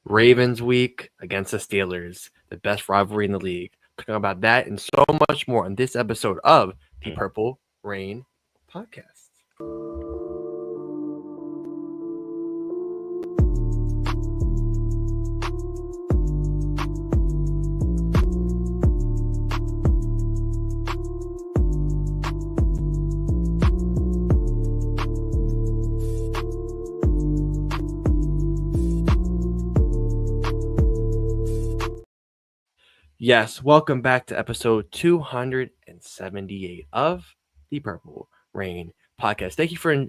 Ravens week against the Steelers, the best rivalry in the league. Talking about that and so much more on this episode of the Purple Rain Podcast. Yes, welcome back to episode 278 of the Purple Rain Podcast. Thank you for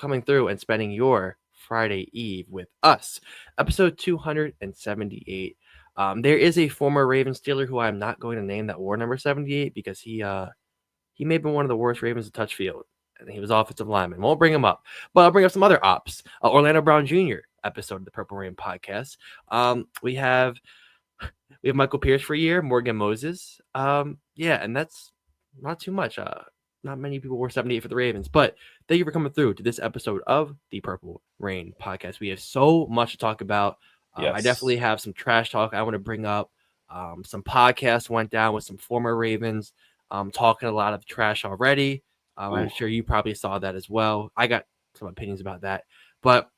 coming through and spending your Friday Eve with us. Episode 278. There is a former Ravens Steeler who I'm not going to name that wore number 78 because he may have been one of the worst Ravens to touch field. And he was offensive lineman. Won't bring him up, but I'll bring up some other ops. Orlando Brown Jr. episode of the Purple Rain Podcast. We have Michael Pierce for a year, Morgan Moses. And that's not too much. Not many people were 78 for the Ravens, but thank you for coming through to this episode of the Purple Rain Podcast. We have so much to talk about. I definitely have some trash talk I want to bring up. Some podcasts went down with some former Ravens talking a lot of trash already. I'm sure you probably saw that as well. I got some opinions about that, but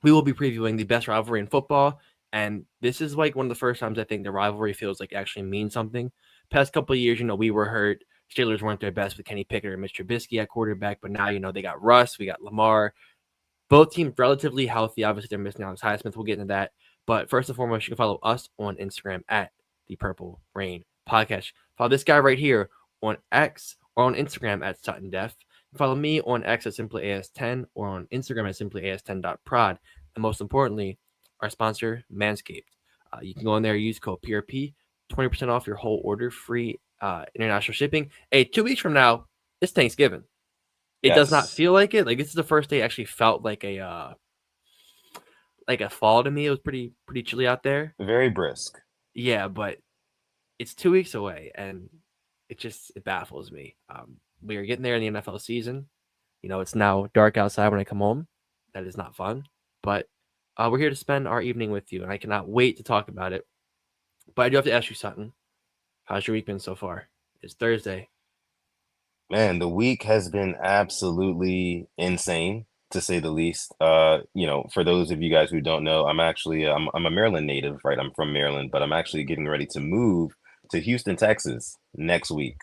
we will be previewing the best rivalry in football. And this is like one of the first times I think the rivalry feels like actually means something. Past couple of years, we were hurt. Steelers weren't their best with Kenny Pickett and Mitch Trubisky at quarterback. But now, they got Russ. We got Lamar. Both teams relatively healthy. Obviously, they're missing Alex Highsmith. We'll get into that. But first and foremost, you can follow us on Instagram at the Purple Rain Podcast. Follow this guy right here on X or on Instagram at Sutton Def. Follow me on X at SimplyAS10 or on Instagram at SimplyAS10.prod. And most importantly, our sponsor, Manscaped. You can go in there, use code PRP, 20% off your whole order, free international shipping. Hey, 2 weeks from now, it's Thanksgiving. It does not feel like it. Like, this is the first day it actually felt like a fall to me. It was pretty chilly out there. Very brisk. Yeah, but it's 2 weeks away, and it baffles me. We are getting there in the NFL season. It's now dark outside when I come home. That is not fun, but we're here to spend our evening with you, and I cannot wait to talk about it. But I do have to ask you, Sutton, how's your week been so far? It's Thursday. Man, the week has been absolutely insane, to say the least. For those of you guys who don't know, I'm actually I'm a Maryland native, right? I'm from Maryland, but I'm actually getting ready to move to Houston, Texas next week.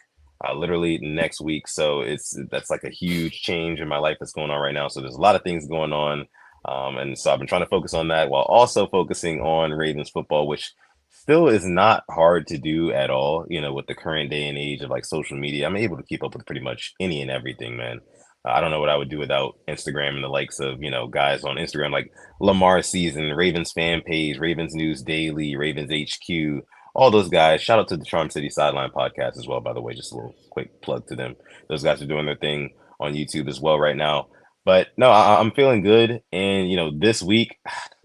Literally next week. So that's like a huge change in my life that's going on right now. So there's a lot of things going on. And so I've been trying to focus on that while also focusing on Ravens football, which still is not hard to do at all. With the current day and age of like social media, I'm able to keep up with pretty much any and everything, man. I don't know what I would do without Instagram and the likes of, guys on Instagram like Lamar Season, Ravens Fan Page, Ravens News Daily, Ravens HQ, all those guys. Shout out to the Charm City Sideline podcast as well, by the way, just a little quick plug to them. Those guys are doing their thing on YouTube as well right now. But no, I'm feeling good. And, this week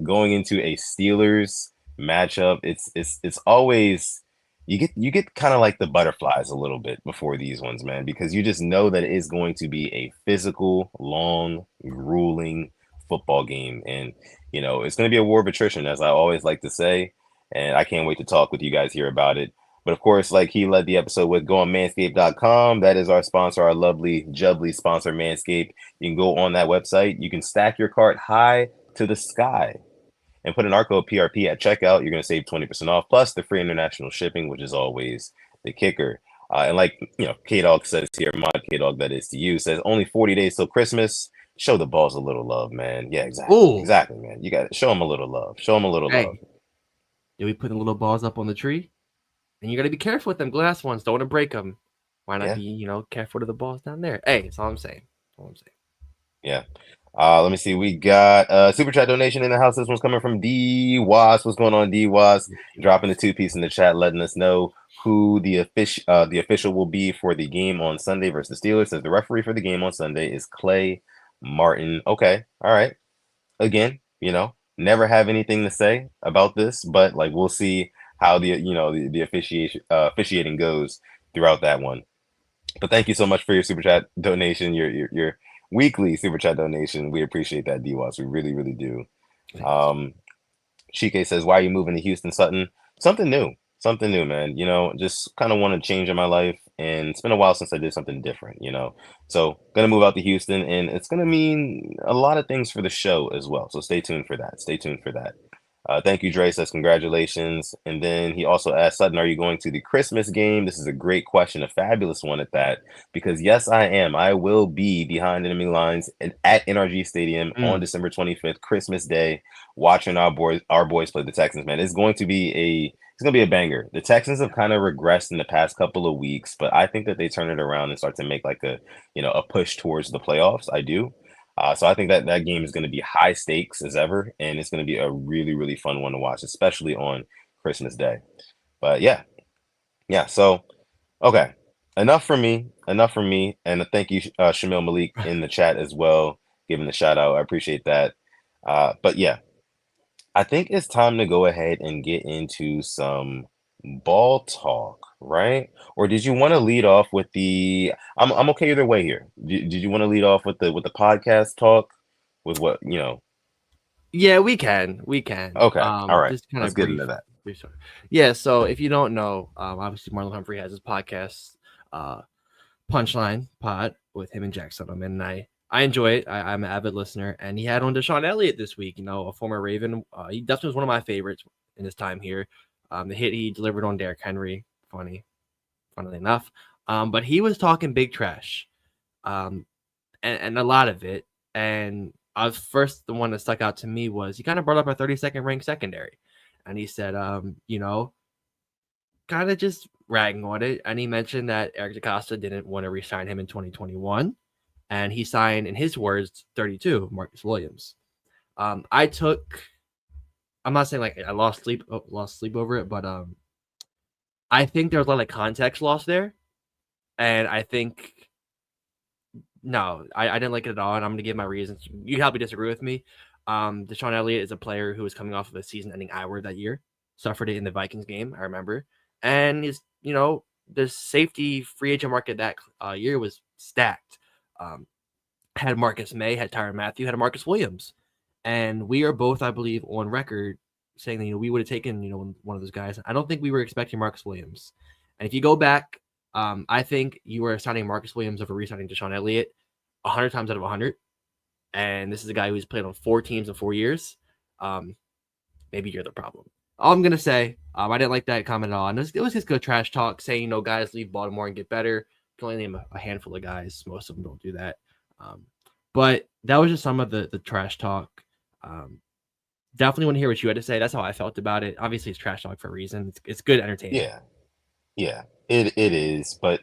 going into a Steelers matchup, it's always you get kind of like the butterflies a little bit before these ones, man, because you just know that it is going to be a physical, long, grueling football game. And, it's going to be a war of attrition, as I always like to say. And I can't wait to talk with you guys here about it. But of course, like he led the episode with, go on manscaped.com. That is our sponsor, our lovely, jubbly sponsor, Manscaped. You can go on that website. You can stack your cart high to the sky and put an our code PRP at checkout. You're going to save 20% off, plus the free international shipping, which is always the kicker. And like, K-Dog says here, mod K-Dog that is to you, says only 40 days till Christmas. Show the balls a little love, man. Yeah, exactly. Ooh. Exactly, man. You got to show them a little love. Show them a little love. Yeah, we put the little balls up on the tree. And you got to be careful with them glass ones. Don't want to break them. Why not be, careful to the balls down there? Hey, that's all I'm saying. Yeah. Let me see. We got super chat donation in the house. This one's coming from D Was. What's going on, D Was? Dropping the 2-piece in the chat, letting us know who the official will be for the game on Sunday versus the Steelers. Says the referee for the game on Sunday is Clay Martin. Okay. All right. Again, never have anything to say about this, but like we'll see how the officiating goes throughout that one. But thank you so much for your super chat donation, your weekly super chat donation. We appreciate that, DWAS. We really, really do. Chike says, "Why are you moving to Houston, Sutton?" Something new, man. Just kind of want to change in my life, and it's been a while since I did something different. So gonna move out to Houston, and it's gonna mean a lot of things for the show as well. So stay tuned for that. Stay tuned for that. Thank you, Dre. Says congratulations. And then he also asked Sutton, "Are you going to the Christmas game?" This is a great question, a fabulous one at that. Because yes, I am. I will be behind enemy lines at NRG Stadium on Mm. December 25th, Christmas Day, watching our boys play the Texans. Man, it's gonna be a banger. The Texans have kind of regressed in the past couple of weeks, but I think that they turn it around and start to make like a push towards the playoffs. I do. So I think that that game is going to be high stakes as ever, and it's going to be a really, really fun one to watch, especially on Christmas Day. But yeah, yeah. So okay, enough for me. Enough for me. And thank you, Shamil Malik, in the chat as well, giving the shout out. I appreciate that. But yeah, I think it's time to go ahead and get into some ball talk, right? Or did you want to lead off with the? I'm okay either way here. Did you want to lead off with the podcast talk, with what you know? Yeah, we can. We can. Okay, all right. Just kind Let's of get into brief. that. brief story. Yeah. So if you don't know, obviously Marlon Humphrey has his podcast, uh, Punchline Pod with him and Jack Sutherland, and I enjoy it. I'm an avid listener, and he had on Deshaun Elliott this week. A former Raven. He definitely was one of my favorites in his time here. The hit he delivered on Derrick Henry, funnily enough. But he was talking big trash, um, and a lot of it. And I was first the one that stuck out to me was he kind of brought up our 32nd ranked secondary, and he said, kind of just ragging on it. And he mentioned that Eric DaCosta didn't want to re-sign him in 2021, and he signed, in his words, 32 Marcus Williams. I took. I'm not saying like I lost sleep over it, but I think there was a lot of context lost there, and I think no, I didn't like it at all, and I'm going to give my reasons. You probably disagree with me. Deshaun Elliott is a player who was coming off of a season-ending I word that year, suffered it in the Vikings game, I remember, and the safety free agent market that year was stacked. Um, had Marcus May, had Tyrann Mathieu, had Marcus Williams, and we are both, I believe, on record saying that we would have taken one of those guys. I don't think we were expecting Marcus Williams, and if you go back, I think you were signing Marcus Williams over re-signing Deshaun Elliott 100 times out of 100. And this is a guy who's played on 4 teams in 4 years. Um, Maybe you're the problem. All I'm gonna say, I didn't like that comment at all. And it was just good trash talk, saying guys leave Baltimore and get better. You can only name a handful of guys. Most of them don't do that. Um, but that was just some of the trash talk. Definitely want to hear what you had to say. That's how I felt about it. Obviously, it's trash talk for a reason. It's good entertainment. Yeah, yeah. It is, but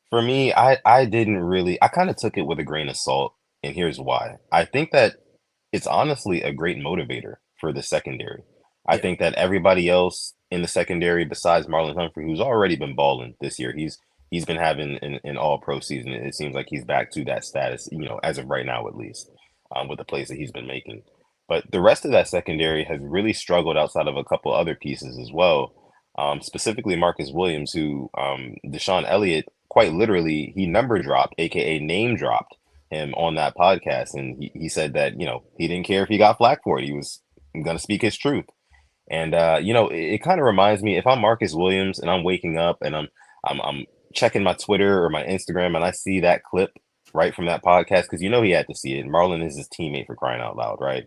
for me, I didn't really. I kind of took it with a grain of salt, and here's why. I think that it's honestly a great motivator for the secondary. I Yeah. think that everybody else in the secondary, besides Marlon Humphrey, who's already been balling this year, he's been having an all pro season. It seems like he's back to that status, as of right now at least, with the plays that he's been making. But the rest of that secondary has really struggled outside of a couple other pieces as well. Specifically Marcus Williams, who Deshaun Elliott quite literally he number dropped, aka name dropped him on that podcast, and he said that he didn't care if he got flack for it. He was going to speak his truth. And it kind of reminds me, if I'm Marcus Williams and I'm waking up and I'm checking my Twitter or my Instagram and I see that clip right from that podcast, because he had to see it. Marlon is his teammate, for crying out loud, right?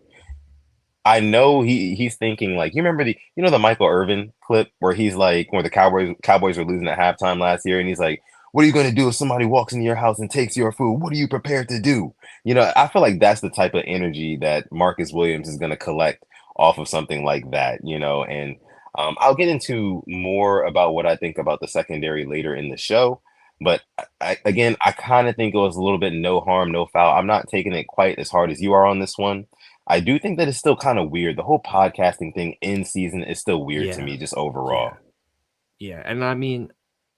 I know he's thinking, like, you remember the Michael Irvin clip where he's like, where the Cowboys were losing at halftime last year, and he's like, "What are you going to do if somebody walks into your house and takes your food? What are you prepared to do?" I feel like that's the type of energy that Marcus Williams is going to collect off of something like that. And I'll get into more about what I think about the secondary later in the show. But again, I kind of think it was a little bit no harm, no foul. I'm not taking it quite as hard as you are on this one. I do think that it's still kind of weird. The whole podcasting thing in season is still weird to Yeah. me, just Yeah. overall. Yeah. And I mean,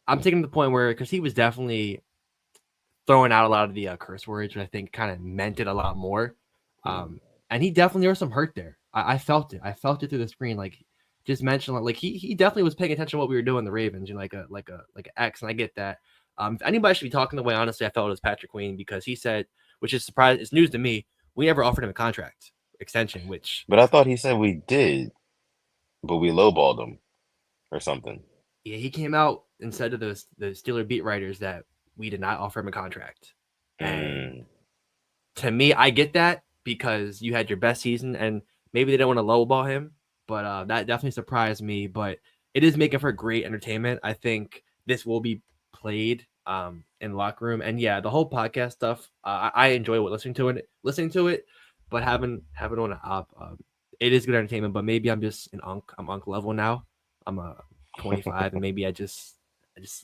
I'm taking the point where, because he was definitely throwing out a lot of the curse words, which I think kind of meant it a lot more. Mm. And he definitely, there was some hurt there. I felt it. I felt it through the screen. Like, just mentioned, like he definitely was paying attention to what we were doing, the Ravens, like a X, and I get that. If anybody should be talking the way, honestly, I felt it was Patrick Queen, because he said, which is surprise, it's news to me, we never offered him a contract extension, which But I thought he said we did. but we lowballed him or something. Yeah, he came out and said to the Steeler beat writers that we did not offer him a contract. And Mm, to me, I get that because you had your best season and maybe they don't want to lowball him, but that definitely surprised me. But it is making for great entertainment. I think this will be played in the locker room, and yeah, the whole podcast stuff. I enjoy listening to it, but having on an op, it is good entertainment. But maybe I'm just I'm unk level now. I'm 25, and maybe I just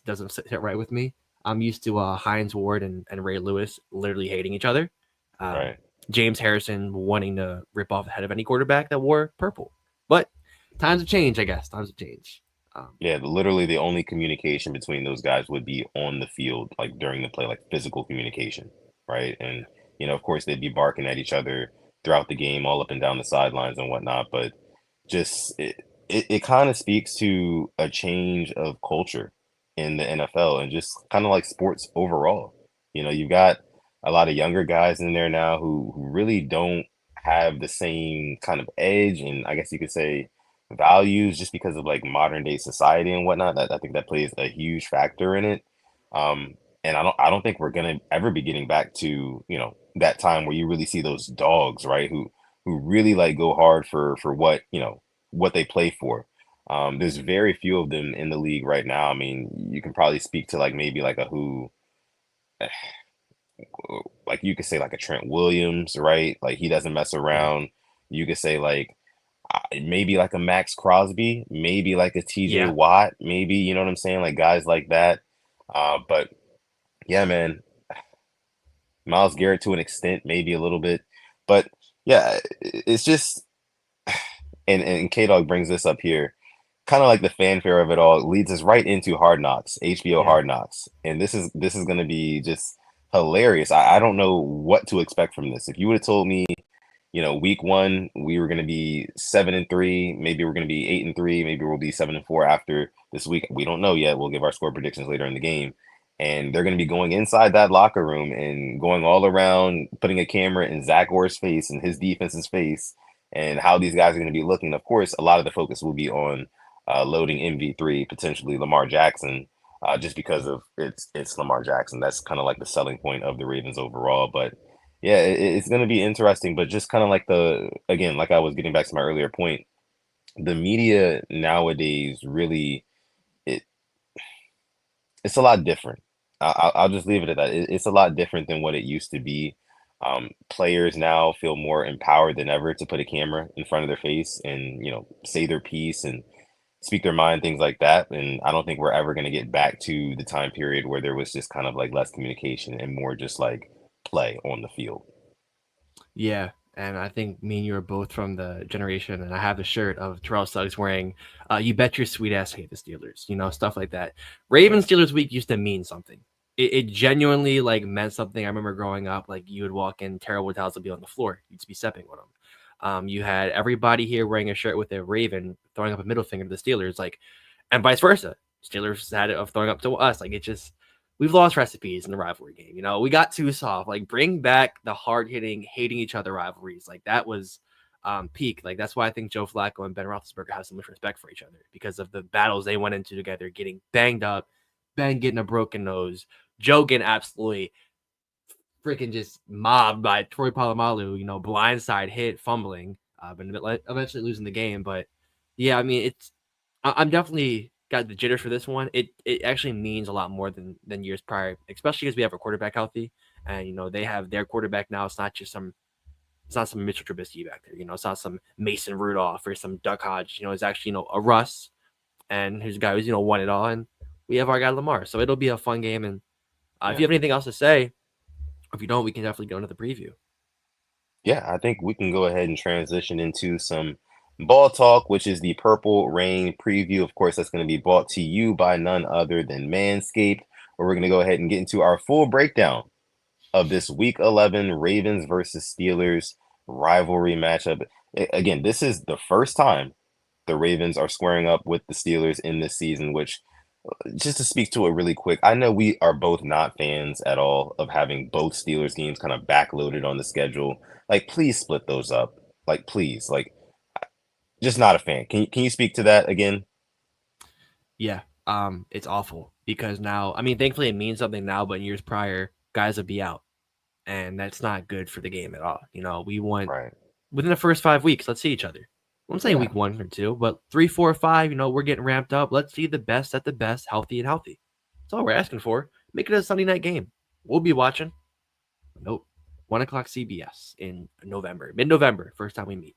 doesn't sit right with me. I'm used to Hines Ward and Ray Lewis literally hating each other. Um, right. James Harrison wanting to rip off the head of any quarterback that wore purple. But times have changed, I guess. Times have changed. Yeah, literally the only communication between those guys would be on the field, like during the play, like physical communication, right? And of course, they'd be barking at each other throughout the game, all up and down the sidelines and whatnot. But just it kind of speaks to a change of culture in the NFL and just kind of like sports overall. You've got a lot of younger guys in there now who really don't have the same kind of edge, and I guess you could say values just because of like modern day society and whatnot. That I think that plays a huge factor in it. Um, and I don't think we're gonna ever be getting back to, that time where you really see those dogs, right? Who really like go hard for what, what they play for. There's very few of them in the league right now. I mean, you can probably speak to like maybe like a who, like you could say like a Trent Williams, right? Like he doesn't mess Yeah. around. You could say like maybe like a Max Crosby, maybe like a TJ Yeah. Watt, maybe, you know what I'm saying? Like guys like that. But yeah, man, Miles Garrett to an extent, maybe a little bit. But yeah, it's just, and K Dog brings this up here, kind of like the fanfare of it all leads us right into Hard Knocks, HBO Yeah. Hard Knocks. And this is going to be just hilarious. I don't know what to expect from this. If you would have told me, week one, we were going to be 7-3. Maybe we're going to be 8-3. Maybe we'll be 7-4 after this week. We don't know yet. We'll give our score predictions later in the game. And they're going to be going inside that locker room and going all around, putting a camera in Zach Orr's face and his defense's face, and how these guys are going to be looking. Of course, a lot of the focus will be on loading MV3, potentially Lamar Jackson, just because of it's Lamar Jackson. That's kind of like the selling point of the Ravens overall. But yeah, it's going to be interesting, but just kind of like again, like I was getting back to my earlier point, the media nowadays really, it it's a lot different. I'll just leave it at that. It's a lot different than what it used to be. Players now feel more empowered than ever to put a camera in front of their face and, say their piece and speak their mind, things like that. And I don't think we're ever going to get back to the time period where there was just kind of like less communication and more just like play on the field. Yeah. And I think me and you are both from the generation, and I have the shirt of Terrell Suggs wearing, "You bet your sweet ass hate the Steelers," stuff like that. Yeah. Ravens Steelers week used to mean something. It genuinely like meant something. I remember growing up, like you would walk in, Terrell Woods house would be on the floor. You'd be stepping with him. You had everybody here wearing a shirt with a Raven throwing up a middle finger to the Steelers, like, and vice versa. Steelers had it of throwing up to us. Like, it just, we've lost recipes in the rivalry game. We got too soft. Like, bring back the hard hitting, hating each other rivalries. Like, that was peak. Like, that's why I think Joe Flacco and Ben Roethlisberger have so much respect for each other because of the battles they went into together, getting banged up, Ben getting a broken nose, Joe getting absolutely freaking just mobbed by Troy Polamalu, blindside hit, fumbling, but eventually losing the game. But yeah, I mean, I'm definitely got the jitters for this one. It actually means a lot more than years prior, especially because we have a quarterback healthy, and they have their quarterback now. It's not some Mitchell Trubisky back there. It's not some Mason Rudolph or some Duck Hodge. It's actually a Russ, and who's a guy who's won it all, and we have our guy Lamar. So it'll be a fun game. And if you Yeah. have anything else to say, if you don't, we can definitely go into the preview. Yeah, I think we can go ahead and transition into some ball talk, which is the Purple Rain preview. Of course, that's going to be brought to you by none other than Manscaped, where we're going to go ahead and get into our full breakdown of this Week 11 Ravens versus Steelers rivalry matchup. Again, this is the first time the Ravens are squaring up with the Steelers in this season, which just to speak to it really quick, I know we are both not fans at all of having both Steelers games kind of backloaded on the schedule. Like, please split those up. Like, please, like, just not a fan. Can you speak to that again? Yeah, it's awful because now, I mean, thankfully it means something now, but in years prior, guys would be out, and that's not good for the game at all. We want Right. within the first 5 weeks, let's see each other. I'm saying Yeah. week 1 or 2, but 3, 4, 5, we're getting ramped up. Let's see the best at the best, healthy and healthy. That's all we're asking for. Make it a Sunday night game. We'll be watching. Nope. 1 o'clock CBS in November, mid-November, first time we meet.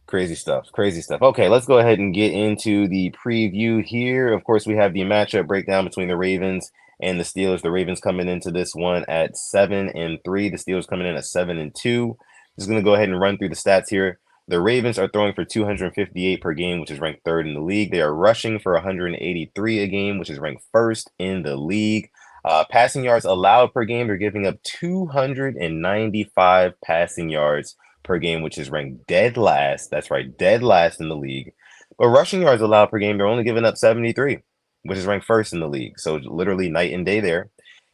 Crazy stuff. Crazy stuff. Okay, let's go ahead and get into the preview here. Of course, we have the matchup breakdown between the Ravens and the Steelers. The Ravens coming into this one at 7-3. The Steelers coming in at 7-2. Just going to go ahead and run through the stats here. The Ravens are throwing for 258 per game, which is ranked third in the league. They are rushing for 183 a game, which is ranked first in the league. Passing yards allowed per game, they're giving up 295 passing yards per game, which is ranked dead last. That's right, dead last in the league. But rushing yards allowed per game, they're only giving up 73, which is ranked first in the league. So literally night and day there.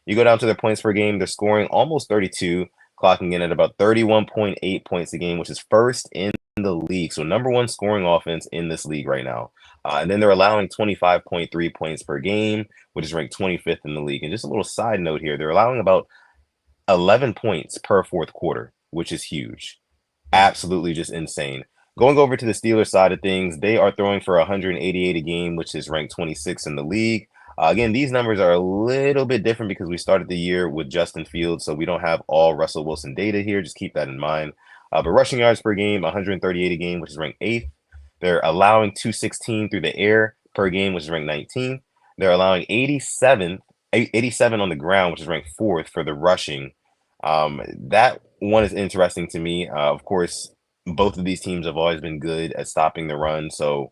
You go down to their points per game, they're scoring almost 32, clocking in at about 31.8 points a game, which is first in the league. So number one scoring offense in this league right now. And then they're allowing 25.3 points per game, which is ranked 25th in the league. And just a little side note here, they're allowing about 11 points per fourth quarter, which is huge. Mm. Absolutely just insane. Going over to the Steelers side of things, they are throwing for 188 a game, which is ranked 26th in the league. Again, these numbers are a little bit different because we started the year with Justin Fields, so we don't have all Russell Wilson data here. Just keep that in mind. But rushing yards per game, 138 a game, which is ranked 8th. They're allowing 216 through the air per game, which is ranked 19th. They're allowing 87 on the ground, which is ranked 4th for the rushing. That one is interesting to me. Of course, both of these teams have always been good at stopping the run, so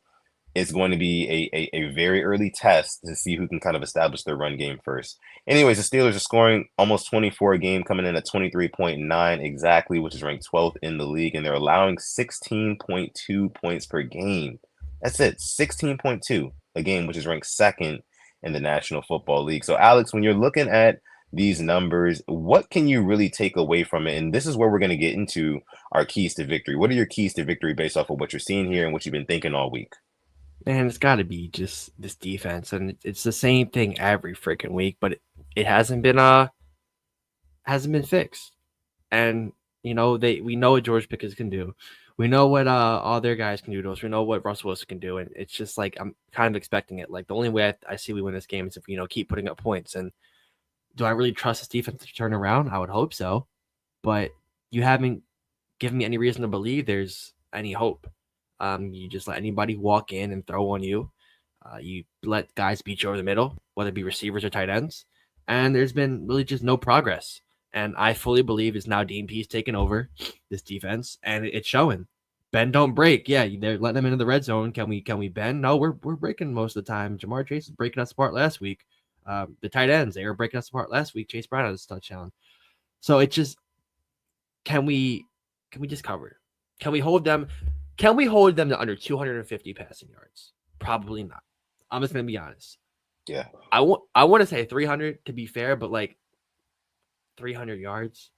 it's going to be a very early test to see who can kind of establish their run game first. Anyways, the Steelers are scoring almost 24 a game, coming in at 23.9 exactly, which is ranked 12th in the league, and they're allowing 16.2 points per game. That's it, 16.2 a game, which is ranked second in the National Football League. So, Alex, when you're looking at these numbers, what can you really take away from it? And this is where we're going to get into our keys to victory. What are your keys to victory based off of what you're seeing here and what you've been thinking all week? Man, it's got to be just this defense, and it's the same thing every freaking week, but it hasn't been fixed. And we know what George Pickens can do. We know what all their guys can do to us. We know what Russell Wilson can do, and it's just like I'm kind of expecting it. Like the only way I see we win this game is if keep putting up points. And do I really trust this defense to turn around? I would hope so, but you haven't given me any reason to believe there's any hope. You just let anybody walk in and throw on you. You let guys beat you over the middle, whether it be receivers or tight ends, and there's been really just no progress. And I fully believe it's now Dean Pease taking over this defense, and it's showing. Bend don't break. Yeah, they're letting them into the red zone. Can we bend? No, we're breaking most of the time. Jamar Chase is breaking us apart last week. The tight ends, they were breaking us apart last week. Chase Brown had a touchdown. So it just can we just cover? Can we hold them? Can we hold them to under 250 passing yards? Probably not. I'm just gonna be honest. Yeah. I want to say 300 to be fair, but like 300 yards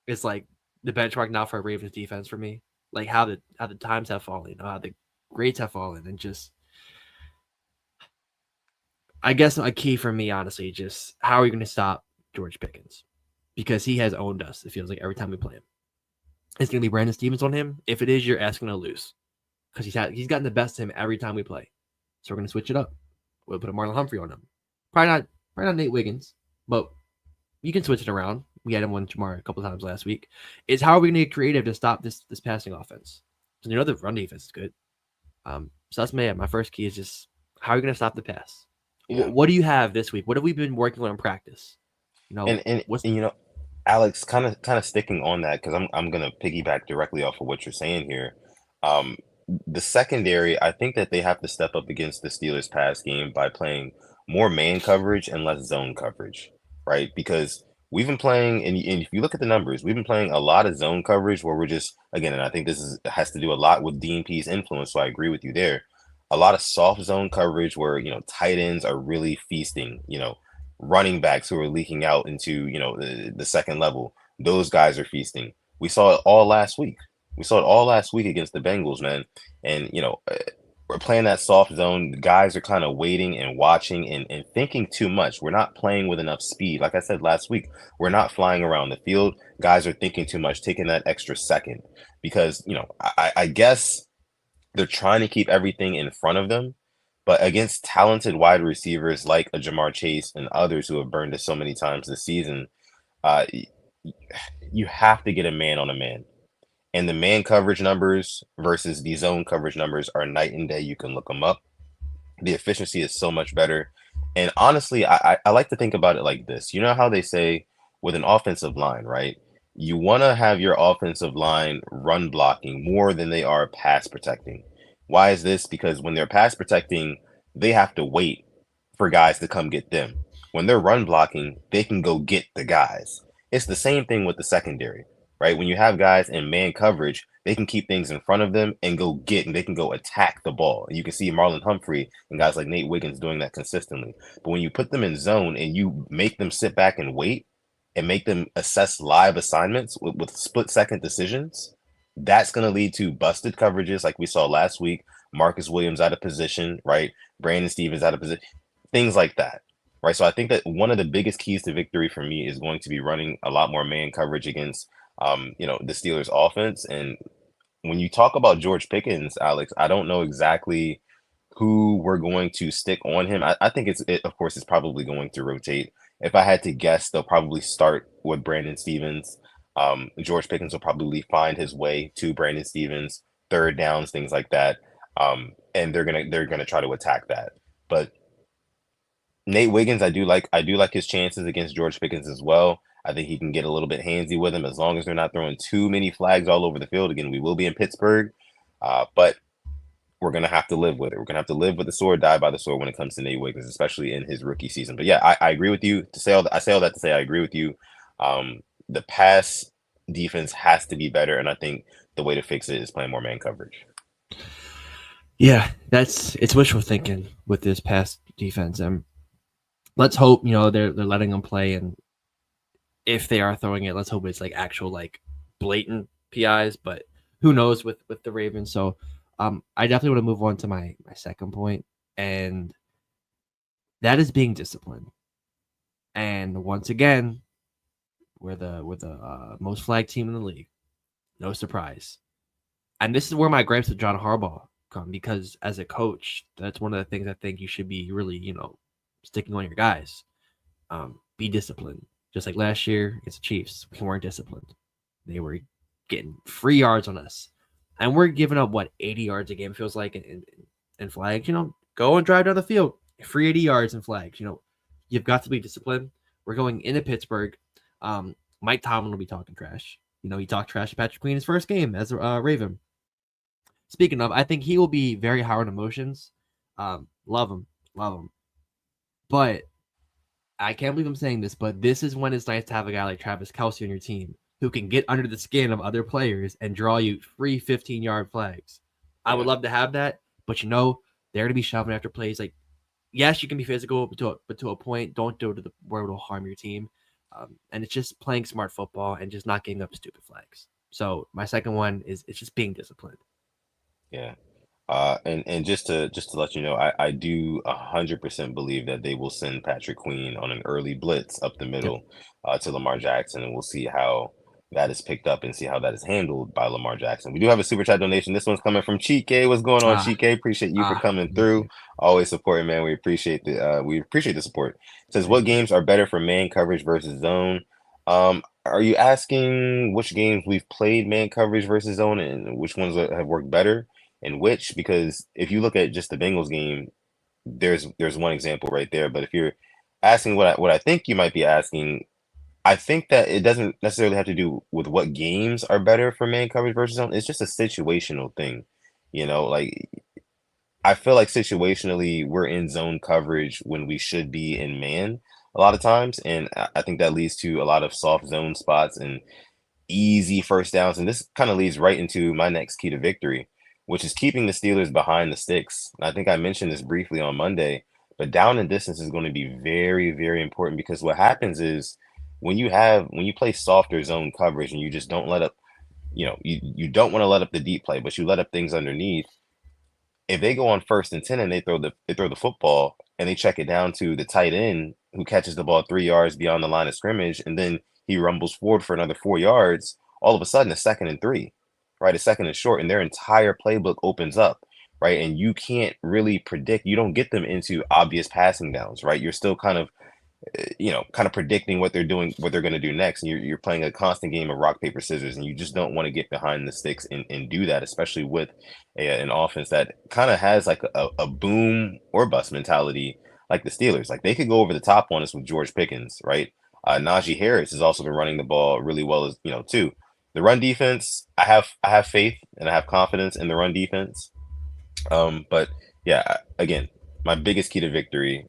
is like the benchmark now for a Ravens defense for me. Like how the times have fallen, how the grades have fallen, and just I guess a key for me, honestly, just how are we going to stop George Pickens? Because he has owned us. It feels like every time we play him, it's going to be Brandon Stevens on him. If it is, you're asking to lose because he's gotten the best of him every time we play. So we're going to switch it up. We'll put a Marlon Humphrey on him. Probably not Nate Wiggins, but you can switch it around. We had him on Jamar a couple times last week. Is how are we going to get creative to stop this passing offense? So the run defense is good. So that's my first key is just how are you going to stop the pass? Yeah. What do you have this week? What have we been working on in practice? And Alex, kind of sticking on that because I'm gonna piggyback directly off of what you're saying here. Um, the secondary, I think that they have to step up against the Steelers pass game by playing more man coverage and less zone coverage, right? Because we've been playing, and if you look at the numbers, we've been playing a lot of zone coverage where we're just again, and I think has to do a lot with DNP's influence. So I agree with you there. A lot of soft zone coverage where tight ends are really feasting. Running backs who are leaking out into the second level, those guys are feasting. We saw it all last week. We saw it all last week against the Bengals, man. And we're playing that soft zone. The guys are kind of waiting and watching and thinking too much. We're not playing with enough speed. Like I said last week, we're not flying around the field. Guys are thinking too much, taking that extra second because I guess they're trying to keep everything in front of them. But against talented wide receivers like a Jamar Chase and others who have burned us so many times this season, uh, you have to get a man on a man. And the man coverage numbers versus the zone coverage numbers are night and day. You can look them up. The efficiency is so much better. And honestly, I like to think about it like this. You know how they say with an offensive line, right? You want to have your offensive line run blocking more than they are pass protecting. Why is this? Because when they're pass protecting, they have to wait for guys to come get them. When they're run blocking, they can go get the guys. It's the same thing with the secondary, right? When you have guys in man coverage, they can keep things in front of them and go get, and they can go attack the ball. And you can see Marlon Humphrey and guys like Nate Wiggins doing that consistently. But when you put them in zone and you make them sit back and wait and make them assess live assignments with split second decisions, that's going to lead to busted coverages like we saw last week. Marcus Williams out of position, right? Brandon Stevens out of position, things like that, right? So I think that one of the biggest keys to victory for me is going to be running a lot more man coverage against, the Steelers offense. And when you talk about George Pickens, Alex, I don't know exactly who we're going to stick on him. I think of course, it's probably going to rotate. If I had to guess, they'll probably start with Brandon Stevens. George Pickens will probably find his way to Brandon Stevens, third downs, things like that. And they're gonna try to attack that. But Nate Wiggins, I do like his chances against George Pickens as well. I think he can get a little bit handsy with him as long as they're not throwing too many flags all over the field. Again, we will be in Pittsburgh, but we're gonna have to live with it. We're gonna have to live with the sword, die by the sword when it comes to Nate Wiggins, especially in his rookie season. But yeah, I agree with you. I say all that to say I agree with you. The pass defense has to be better, and I think the way to fix it is playing more man coverage. Yeah, it's wishful thinking with this pass defense. And let's hope they're letting them play, and if they are throwing it, let's hope it's like actual like blatant PIs. But who knows with the Ravens? So I definitely want to move on to my second point, and that is being disciplined. And once again, we're the most flagged team in the league. No surprise. And this is where my gripes with John Harbaugh come, because as a coach, that's one of the things I think you should be really, sticking on your guys. Be disciplined. Just like last year against the Chiefs, we weren't disciplined. They were getting free yards on us. And we're giving up, 80 yards a game, feels like, in flags. Go and drive down the field. Free 80 yards in flags. You've got to be disciplined. We're going into Pittsburgh. Mike Tomlin will be talking trash. He talked trash to Patrick Queen his first game as a Raven. Speaking of, I think he will be very high on emotions. Love him. Love him. But I can't believe I'm saying this, but this is when it's nice to have a guy like Travis Kelce on your team who can get under the skin of other players and draw you free 15-yard flags. I would Yeah. love to have that, but they're going to be shoving after plays. Like, yes, you can be physical, but to a point, don't do it to the where it'll harm your team. And it's just playing smart football and just not getting up stupid flags. So my second one is it's just being disciplined. Yeah. And just to let you know, I do 100% believe that they will send Patrick Queen on an early blitz up the Yep. middle to Lamar Jackson, and we'll see how that is picked up and see how that is handled by Lamar Jackson. We do have a super chat donation. This one's coming from Chike. What's going on, Ah, Chike? Appreciate you for coming thank through. you. Always supporting, man. We appreciate the support. It says, what Thank you. games are better for man coverage versus zone? Are you asking which games we've played man coverage versus zone and which ones have worked better? And which, because if you look at just the Bengals game, there's one example right there. But if you're asking what I think you might be asking, I think that it doesn't necessarily have to do with what games are better for man coverage versus zone. It's just a situational thing. Like I feel like situationally we're in zone coverage when we should be in man a lot of times. And I think that leads to a lot of soft zone spots and easy first downs. And this kind of leads right into my next key to victory, which is keeping the Steelers behind the sticks. And I think I mentioned this briefly on Monday, but down and distance is going to be very, very important because what happens is when you play softer zone coverage and you just don't let up you don't want to let up the deep play, but you let up things underneath. If they go on 1st and 10 and they throw the football and they check it down to the tight end who catches the ball 3 yards beyond the line of scrimmage, and then he rumbles forward for another 4 yards, all of a sudden a 2nd and 3, right? A second and short, and their entire playbook opens up, right? And you can't really predict. You don't get them into obvious passing downs, right? You're still kind of predicting what they're doing, what they're going to do next. And you're playing a constant game of rock, paper, scissors, and you just don't want to get behind the sticks and do that, especially with an offense that kind of has like a boom or bust mentality, like the Steelers. Like they could go over the top on us with George Pickens, right? Najee Harris has also been running the ball really well, as too. The run defense, I have faith and I have confidence in the run defense. But yeah, again, my biggest key to victory,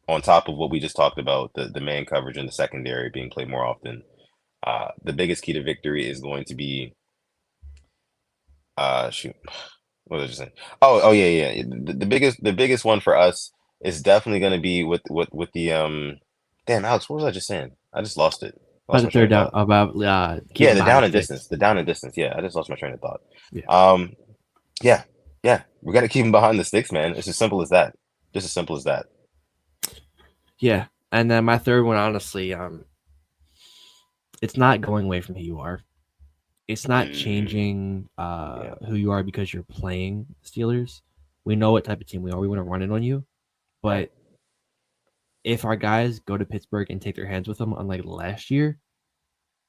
on top of what we just talked about, the man coverage in the secondary being played more often, the biggest key to victory is going to be shoot, what was I just saying? Oh yeah. The biggest one for us is definitely going to be with the damn, Alex, what was I just saying? I just lost it. About Lost the my train third of down, thought. about Yeah, keeping the behind down the and sticks. distance. The down and distance. Yeah, I just lost my train of thought. Yeah. Um, yeah, yeah. We got to keep them behind the sticks, man. It's as simple as that. Just as simple as that. Yeah. And then my third one, honestly, it's not going away from who you are. It's not Mm, changing yeah, who you are because you're playing Steelers. We know what type of team we are. We want to run it on you. right. But if our guys go to Pittsburgh and take their hands with them, unlike last year,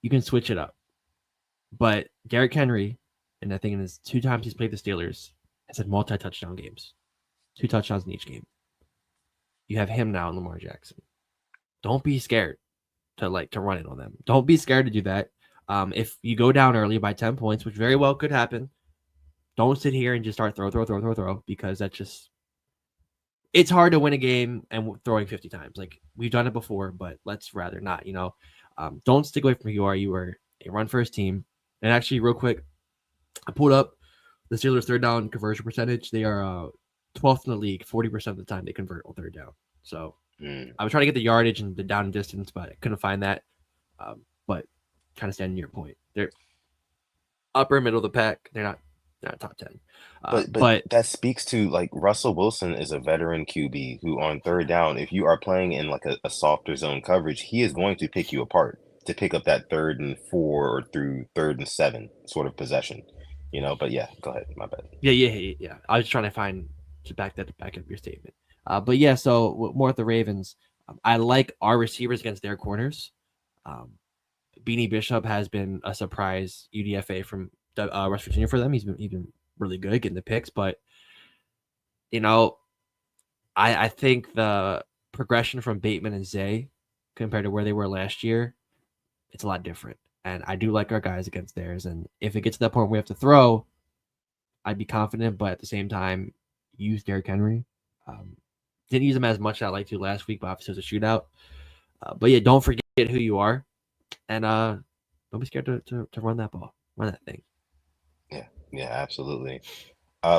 you can switch it up. But Derrick Henry, and I think in his 2 times he's played the Steelers, has had multi-touchdown games, 2 touchdowns in each game. You have him now and Lamar Jackson. Don't be scared to run it on them. Don't be scared to do that. If you go down early by 10 points, which very well could happen, don't sit here and just start throw, because that's just it's hard to win a game and throwing 50 times. Like we've done it before, but let's rather not. Don't stick away from who you are. You are a run first team. And actually, real quick, I pulled up the Steelers' third down conversion percentage. They are 12th in the league. 40% of the time they convert on third down. So Mm. I was trying to get the yardage and the down and distance, but I couldn't find that. But kind of standing your point, they're upper middle of the pack. They're not top 10. But But that speaks to, like, Russell Wilson is a veteran QB who on third down, if you are playing in like a softer zone coverage, he is going to pick you apart to pick up that 3rd and 4 or through 3rd and 7 sort of possession. But yeah, go ahead. My bad. yeah. I was trying to find to back up your statement. But yeah, so more at the Ravens. I like our receivers against their corners. Um, Beanie Bishop has been a surprise UDFA from West Virginia for them. He's been really good getting the picks, but you know, I think the progression from Bateman and Zay compared to where they were last year, it's a lot different. And I do like our guys against theirs. And if it gets to that point where we have to throw, I'd be confident, but at the same time, use Derrick Henry. Didn't use him as much as I like to last week, but obviously it was a shootout. But yeah, don't forget who you are, and don't be scared to run that ball, run that thing. Yeah, yeah, absolutely.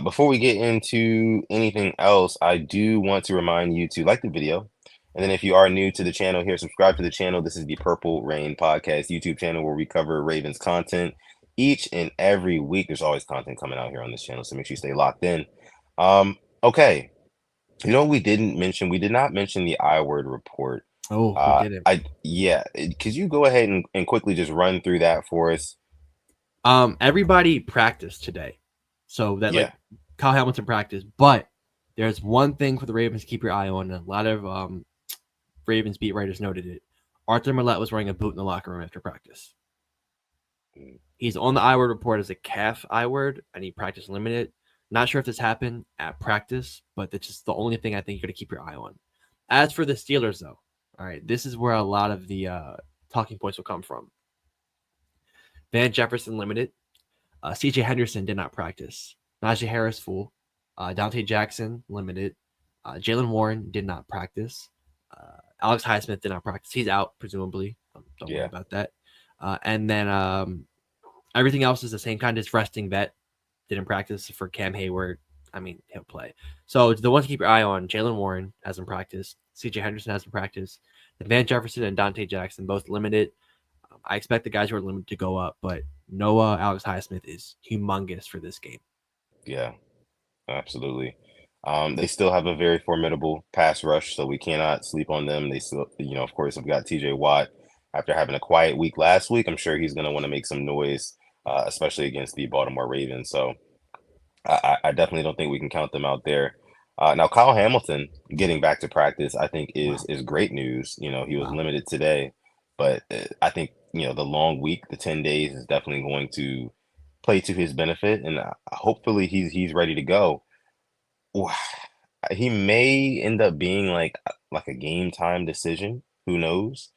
Before we get into anything else, I do want to remind you to like the video. And then if you are new to the channel here, subscribe to the channel. This is the Purple Rain Podcast YouTube channel where we cover Ravens content each and every week. There's always content coming out here on this channel, so make sure you stay locked in. Okay. You know what we didn't mention? We did not mention the I word report. Oh, we did it. Could you go ahead and quickly just run through that for us? Everybody practiced today, so that like Yeah. Kyle Hamilton practiced, but there's one thing for the Ravens to keep your eye on. And a lot of Ravens beat writers noted it. Arthur Millette was wearing a boot in the locker room after practice. Mm. He's on the I word report as a calf I word, and he practiced limited. Not sure if this happened at practice, but that's just the only thing I think you're going to keep your eye on. As for the Steelers, though, all right, this is where a lot of the talking points will come from. Van Jefferson limited. CJ Henderson did not practice. Najee Harris full. Dante Jackson limited. Jalen Warren did not practice. Alex Highsmith did not practice. He's out, presumably. Don't worry Yeah. about that. And then everything else is the same kind of resting vet. Didn't practice for Cam Hayward. I mean, he'll play. So the ones to keep your eye on, Jalen Warren hasn't practiced. CJ Henderson hasn't practiced. Van Jefferson and Dante Jackson both limited. I expect the guys who are limited to go up, but Noah Alex Highsmith is humongous for this game. Yeah, absolutely. They still have a very formidable pass rush, so we cannot sleep on them. They still, of course, have got TJ Watt. After having a quiet week last week, I'm sure he's going to want to make some noise, especially against the Baltimore Ravens. So I definitely don't think we can count them out there. Now, Kyle Hamilton getting back to practice, I think Wow. is great news. He was Wow. limited today, but I think the long week, the 10 days, is definitely going to play to his benefit, and hopefully he's ready to go. Wha- He may end up being like a game time decision. Who knows?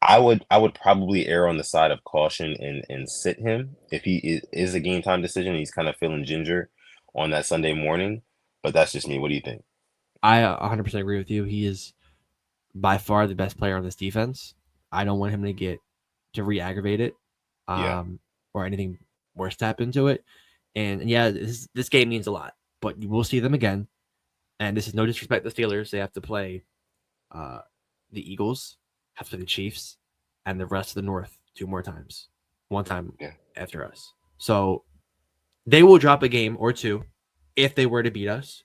I would probably err on the side of caution and sit him if he is a game time decision. He's kind of feeling ginger on that Sunday morning, but that's just me. What do you think? I 100% agree with you. He is by far the best player on this defense. I don't want him to get to re-aggravate it, Yeah, or anything worse to happen to it. And yeah, this game means a lot, but you will see them again. And this is no disrespect to the Steelers. They have to play uh, the Eagles, have to play the Chiefs, and the rest of the North two more times. One time yeah, after us. So they will drop a game or two if they were to beat us.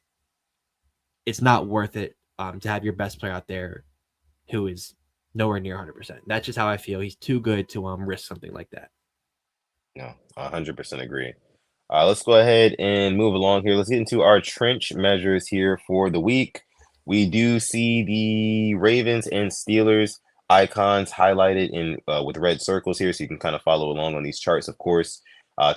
It's not worth it to have your best player out there who is nowhere near 100%. That's just how I feel. He's too good to risk something like that. no, 100% agree. Let's go ahead and move along here. Let's get into our trench measures here for the week. We do see the Ravens and Steelers icons highlighted in with red circles here, so you can kind of follow along on these charts. Of course,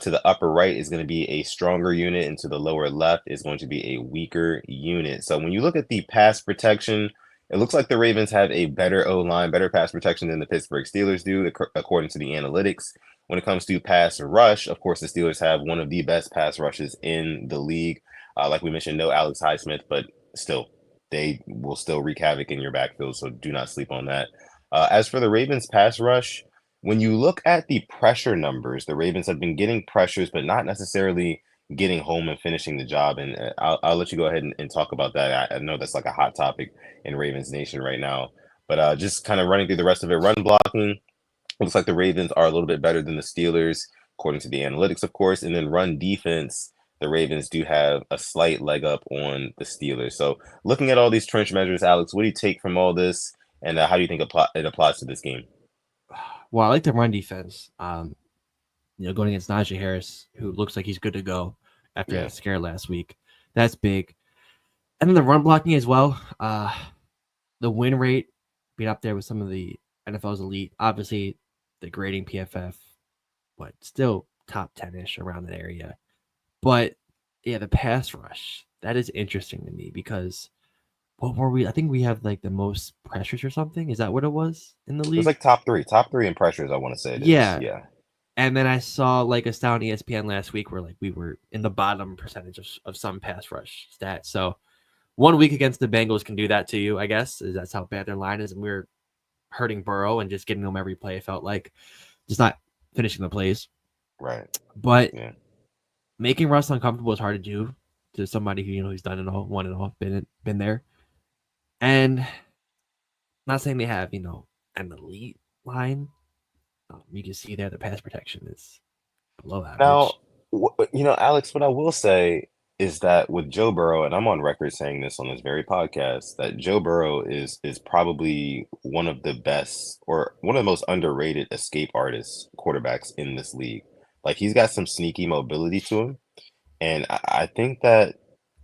to the upper right is going to be a stronger unit, and to the lower left is going to be a weaker unit. So when you look at the pass protection, it looks like the Ravens have a better O line, better pass protection than the Pittsburgh Steelers do, according to the analytics. When it comes to pass rush, of course, the Steelers have one of the best pass rushes in the league. Like we mentioned, no Alex Highsmith, but still, they will still wreak havoc in your backfield, so do not sleep on that. As for the Ravens pass rush, when you look at the pressure numbers, the Ravens have been getting pressures, but not necessarily getting home and finishing the job. And I'll let you go ahead and talk about that. I know that's like a hot topic in Ravens Nation right now. But just kind of running through the rest of it, run blocking, looks like the Ravens are a little bit better than the Steelers, according to the analytics, of course. And then run defense, the Ravens do have a slight leg up on the Steelers. So looking at all these trench measures, Alex, what do you take from all this, and how do you think it applies to this game? Well, I like the run defense. Going against Najee Harris, who looks like he's good to go after Yeah, that scare last week. That's big. And then the run blocking as well. The win rate being up there with some of the NFL's elite. Obviously, the grading PFF, but still top 10-ish around that area. But yeah, the pass rush, that is interesting to me because what were we? I think we have like the most pressures or something. Is that what it was in the it's league? like top three in pressures. I want to say it is. Yeah. Yeah, And then I saw like a stat on ESPN last week where like we were in the bottom percentage of some pass rush stats. So 1 week against the Bengals can do that to you, I guess. Is that's how bad their line is, and we are hurting Burrow and just getting him every play. It felt like just not finishing the plays. right. But Yeah. making Russ uncomfortable is hard to do to somebody who who's done it all, won it all, been there. And not saying they have an elite line. You can see there the pass protection is below Now, average. Alex, what I will say is that with Joe Burrow, and I'm on record saying this on this very podcast, that Joe Burrow is probably one of the best or one of the most underrated escape artists quarterbacks in this league. Like he's got some sneaky mobility to him. And I think that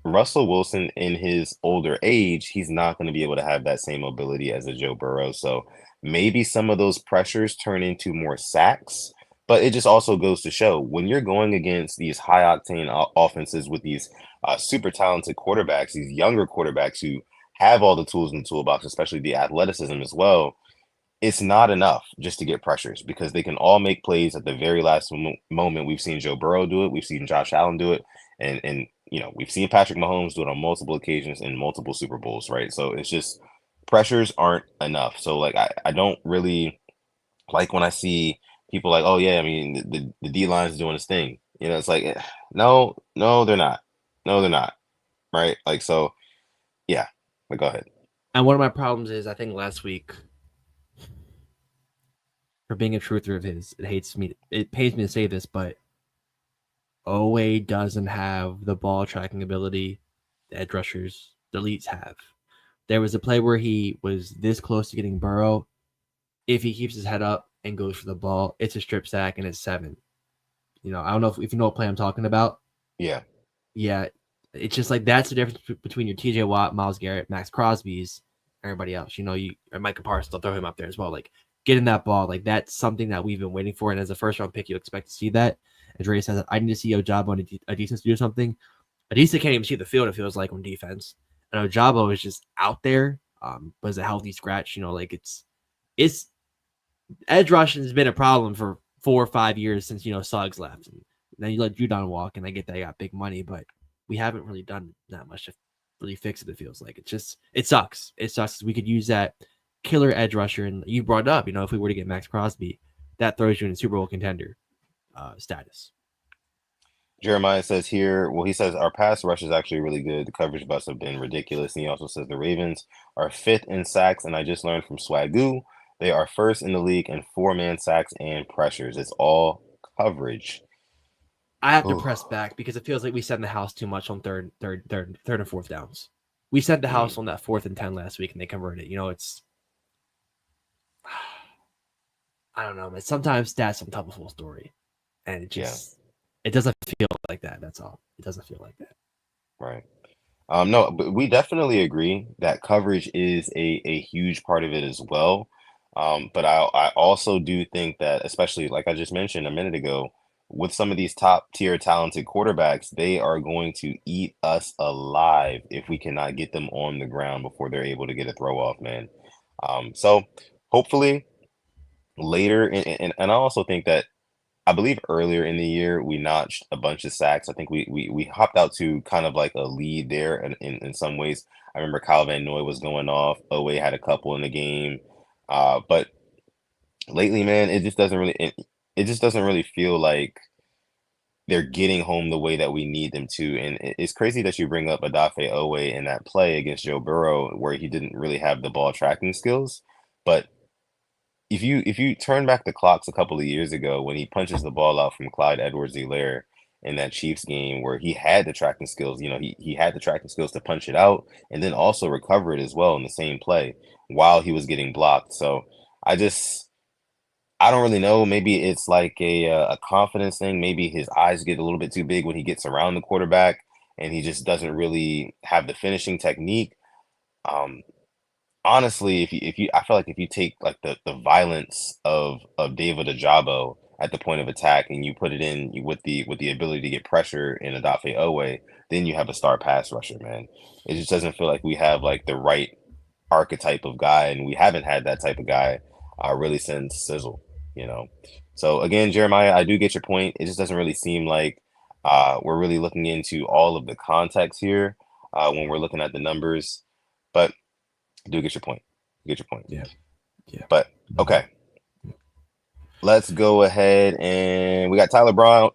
Russell Wilson, in his older age, he's not going to be able to have that same mobility as a Joe Burrow. So maybe some of those pressures turn into more sacks. But it just also goes to show when you're going against these high octane offenses with these super talented quarterbacks, these younger quarterbacks who have all the tools in the toolbox, especially the athleticism as well, it's not enough just to get pressures because they can all make plays at the very last moment. We've seen Joe Burrow do it. We've seen Josh Allen do it. And we've seen Patrick Mahomes do it on multiple occasions in multiple Super Bowls, right? So it's just pressures aren't enough. So like I don't really like when I see people like, oh yeah, I mean the D line is doing its thing. It's like no, no, they're not. No, they're not. Right? Like so, yeah. But go ahead. And one of my problems is I think last week for being a truther of his. It pains me to say this, but Owe doesn't have the ball tracking ability the edge rushers, the elites have. There was a play where he was this close to getting Burrow. If he keeps his head up and goes for the ball, it's a strip sack and it's 7. I don't know if you know what play I'm talking about. Yeah. Yeah. It's just like that's the difference between your TJ Watt, Myles Garrett, Max Crosby's, everybody else. Micah Parsons, I'll throw him up there as well. Like getting that ball, like that's something that we've been waiting for. And as a first round pick, you expect to see that. As Ray says, I need to see Ojabo and Adisa to do something. Adisa can't even see the field, it feels like, on defense. And Ojabo is just out there, but it's a healthy scratch. It's edge rushing has been a problem for 4 or 5 years since Suggs left. And then you let Judon walk, and I get that he got big money, but we haven't really done that much to really fix it. It feels like it sucks. It sucks. We could use that killer edge rusher, and you brought it up. If we were to get Max Crosby, that throws you in Super Bowl contender status. Jeremiah says here, he says our pass rush is actually really good. The coverage busts have been ridiculous. And he also says the Ravens are 5th in sacks, and I just learned from Swagoo they are 1st in the league in 4-man sacks and pressures. It's all coverage. I have to press back because it feels like we sent the house too much on third and fourth downs. We sent the house on that 4th and 10 last week, and they converted. It's I don't know, man. Sometimes stats don't tell the full story, and it doesn't feel like that. That's all. It doesn't feel like that. Right. No, but we definitely agree that coverage is a huge part of it as well. But I also do think that, especially like I just mentioned a minute ago, with some of these top tier talented quarterbacks, they are going to eat us alive if we cannot get them on the ground before they're able to get a throw off, man. So hopefully later, and I also think that I believe earlier in the year we notched a bunch of sacks. I think we hopped out to kind of like a lead there in some ways. I remember Kyle Van Noy was going off. Owe had a couple in the game. But lately, man, it just doesn't really feel like they're getting home the way that we need them to. And it's crazy that you bring up Odafe Owe in that play against Joe Burrow where he didn't really have the ball tracking skills. But if you turn back the clocks a couple of years ago when he punches the ball out from Clyde Edwards-Helaire in that Chiefs game where he had the tracking skills, he had the tracking skills to punch it out and then also recover it as well in the same play while he was getting blocked. So I don't really know. Maybe it's like a confidence thing. Maybe his eyes get a little bit too big when he gets around the quarterback and he just doesn't really have the finishing technique. Honestly, I feel like if you take like the violence of David Ojabo at the point of attack and you put it in with the ability to get pressure in Odafe Owe, then you have a star pass rusher, man. It just doesn't feel like we have like the right archetype of guy, and we haven't had that type of guy really since Sizzle, So again, Jeremiah, I do get your point. It just doesn't really seem like we're really looking into all of the context here when we're looking at the numbers, but I do get your point. Yeah. But okay. Let's go ahead and we got Tyler Brown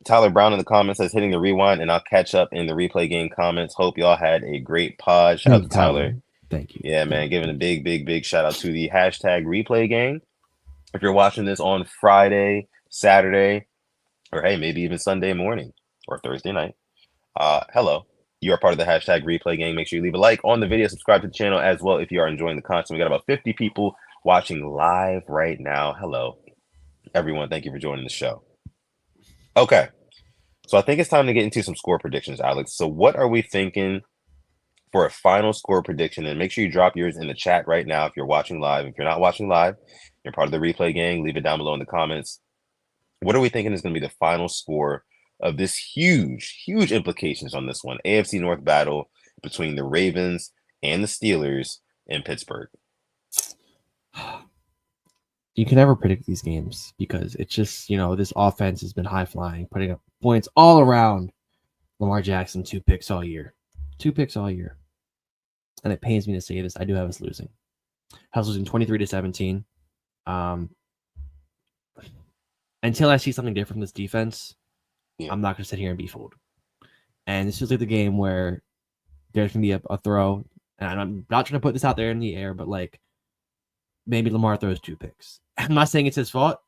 in the comments says hitting the rewind, and I'll catch up in the replay game comments. Hope y'all had a great pod. Shout out to Tyler. Thank you. Yeah, man. Giving a big shout out to the hashtag replay game. If you're watching this on Friday, Saturday, or hey, maybe even Sunday morning or Thursday night, hello. You are part of the hashtag replay gang. Make sure you leave a like on the video, subscribe to the channel as well if you are enjoying the content. We got about 50 people watching live right now. Hello, everyone. Thank you for joining the show. Okay, so I think it's time to get into some score predictions, Alex. So what are we thinking for a final score prediction? And make sure you drop yours in the chat right now if you're watching live. If you're not watching live, you're part of the replay gang. Leave it down below in the comments. What are we thinking is going to be the final score of this huge implications on this one AFC North battle between the Ravens and the Steelers in Pittsburgh? You can never predict these games because it's just, this offense has been high flying, putting up points all around. Lamar Jackson, 2 picks all year. And it pains me to say this. I do have us losing. I was losing 23-17. Until I see something different from this defense, I'm not going to sit here and be fooled. And this is like the game where there's going to be a throw. And I'm not trying to put this out there in the air, but like maybe Lamar throws 2 picks. I'm not saying it's his fault.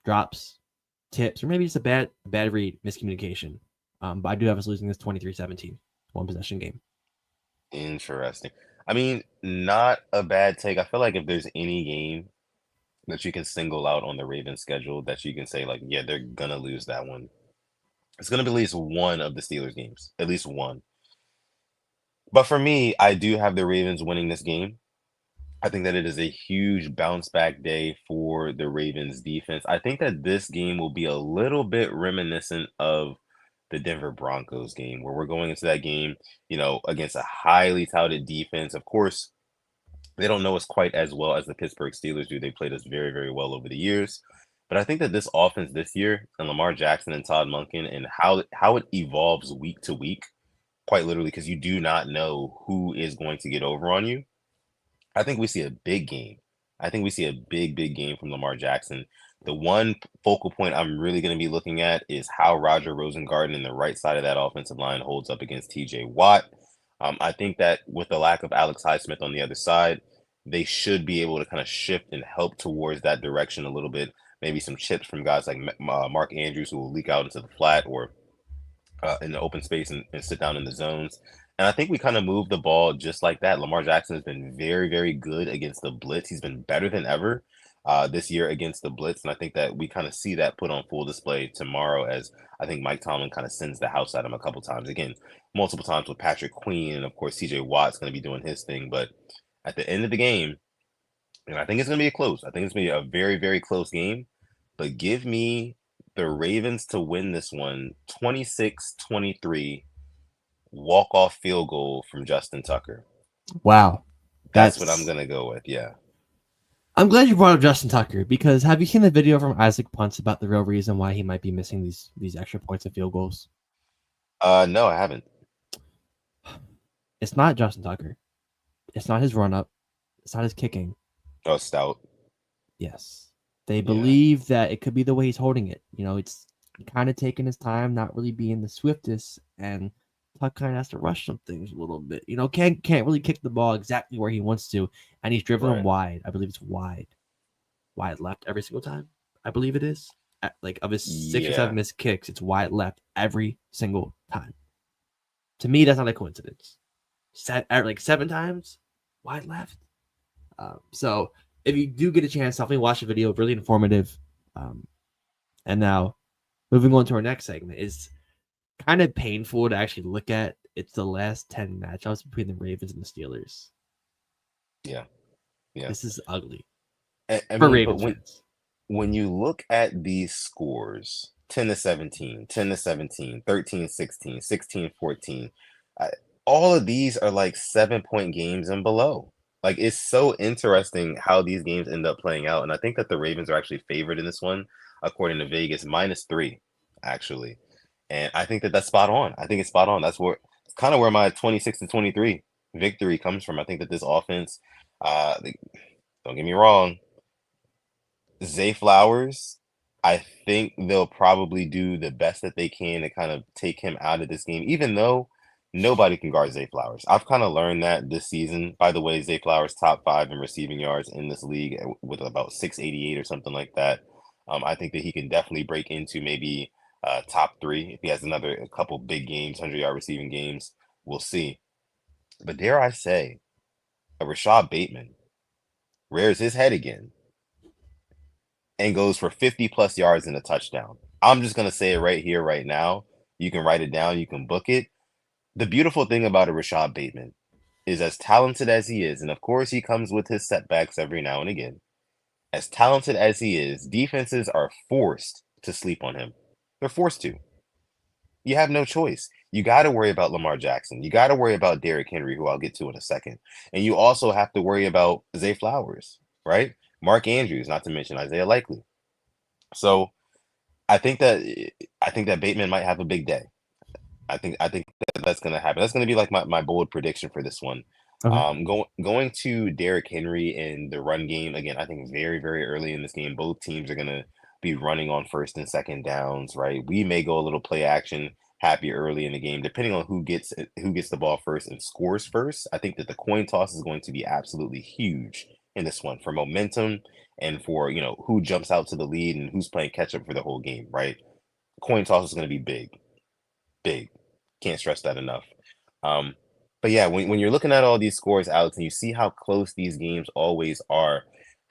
drops, tips, or maybe just a bad read, miscommunication. But I do have us losing this 23-17, one possession game. Interesting. I mean, not a bad take. I feel like if there's any game that you can single out on the Ravens schedule that you can say like, yeah, they're gonna lose that one. It's gonna be at least one of the Steelers games, at least one. But for me, I do have the Ravens winning this game. I think that it is a huge bounce back day for the Ravens defense. I think that this game will be a little bit reminiscent of the Denver Broncos game, where we're going into that game, against a highly touted defense. Of course, they don't know us quite as well as the Pittsburgh Steelers do. They played us very, very well over the years. But I think that this offense this year and Lamar Jackson and Todd Monken and how it evolves week to week, quite literally, because you do not know who is going to get over on you. I think we see a big game. I think we see a big, big game from Lamar Jackson. The one focal point I'm really going to be looking at is how Roger Rosengarten in the right side of that offensive line holds up against TJ Watt. I think that with the lack of Alex Highsmith on the other side, they should be able to kind of shift and help towards that direction a little bit. Maybe some chips from guys like Mark Andrews who will leak out into the flat or in the open space and sit down in the zones. And I think we kind of move the ball just like that. Lamar Jackson has been very, very good against the blitz. He's been better than ever this year against the blitz. And I think that we kind of see that put on full display tomorrow as I think Mike Tomlin kind of sends the house at him a couple times. Again, multiple times with Patrick Queen. And of course, TJ Watt's going to be doing his thing. But at the end of the game, and I think it's going to be a close. I think it's going to be a very, very close game. But give me the Ravens to win this one 26-23 walk-off field goal from Justin Tucker. Wow. That's what I'm going to go with. Yeah. I'm glad you brought up Justin Tucker because have you seen the video from Isaac Punts about the real reason why he might be missing these extra points and field goals? No, I haven't. It's not Justin Tucker. It's not his run up. It's not his kicking. Oh, Stout. Yes. They believe that it could be the way he's holding it. It's kind of taking his time, not really being the swiftest, and Tuck kind of has to rush some things a little bit. Can't really kick the ball exactly where he wants to, and he's driven them wide. I believe it's wide left every single time. I believe it is. Like of his 6 or 7 missed kicks, it's wide left every single time. To me, that's not a coincidence. 7 times wide left. So if you do get a chance, definitely watch the video. Really informative. And now, moving on to our next segment is kind of painful to actually look at. It's the last 10 matchups between the Ravens and the Steelers. Yeah. This is ugly for Ravens fans. When you look at these scores, 10-17, 10-17, 13-16, 16-14, all of these are like 7-point games and below. Like, it's so interesting how these games end up playing out. And I think that the Ravens are actually favored in this one, according to Vegas, -3, actually. And I think that that's spot on. I think it's spot on. That's kind of where my 26-23 victory comes from. I think that this offense, don't get me wrong, Zay Flowers, I think they'll probably do the best that they can to kind of take him out of this game, even though nobody can guard Zay Flowers. I've kind of learned that this season. By the way, Zay Flowers top 5 in receiving yards in this league with about 688 or something like that. I think that he can definitely break into maybe top 3 if he has a couple big games, 100-yard receiving games. We'll see. But dare I say, a Rashad Bateman rears his head again and goes for 50-plus yards and a touchdown. I'm just going to say it right here, right now. You can write it down. You can book it. The beautiful thing about a Rashad Bateman is as talented as he is, and of course he comes with his setbacks every now and again. As talented as he is, defenses are forced to sleep on him. They're forced to. You have no choice. You got to worry about Lamar Jackson. You got to worry about Derrick Henry, who I'll get to in a second. And you also have to worry about Zay Flowers, right? Mark Andrews, not to mention Isaiah Likely. So I think that Bateman might have a big day. I think that's going to happen. That's going to be like my bold prediction for this one. Okay. Going to Derrick Henry in the run game again. I think very, very early in this game, both teams are going to be running on first and second downs. Right? We may go a little play action happy early in the game, depending on who gets the ball first and scores first. I think that the coin toss is going to be absolutely huge in this one for momentum and for, who jumps out to the lead and who's playing catch up for the whole game, right? Coin toss is going to be big, big. Can't stress that enough. Um, but yeah, when you're looking at all these scores, Alex, and you see how close these games always are,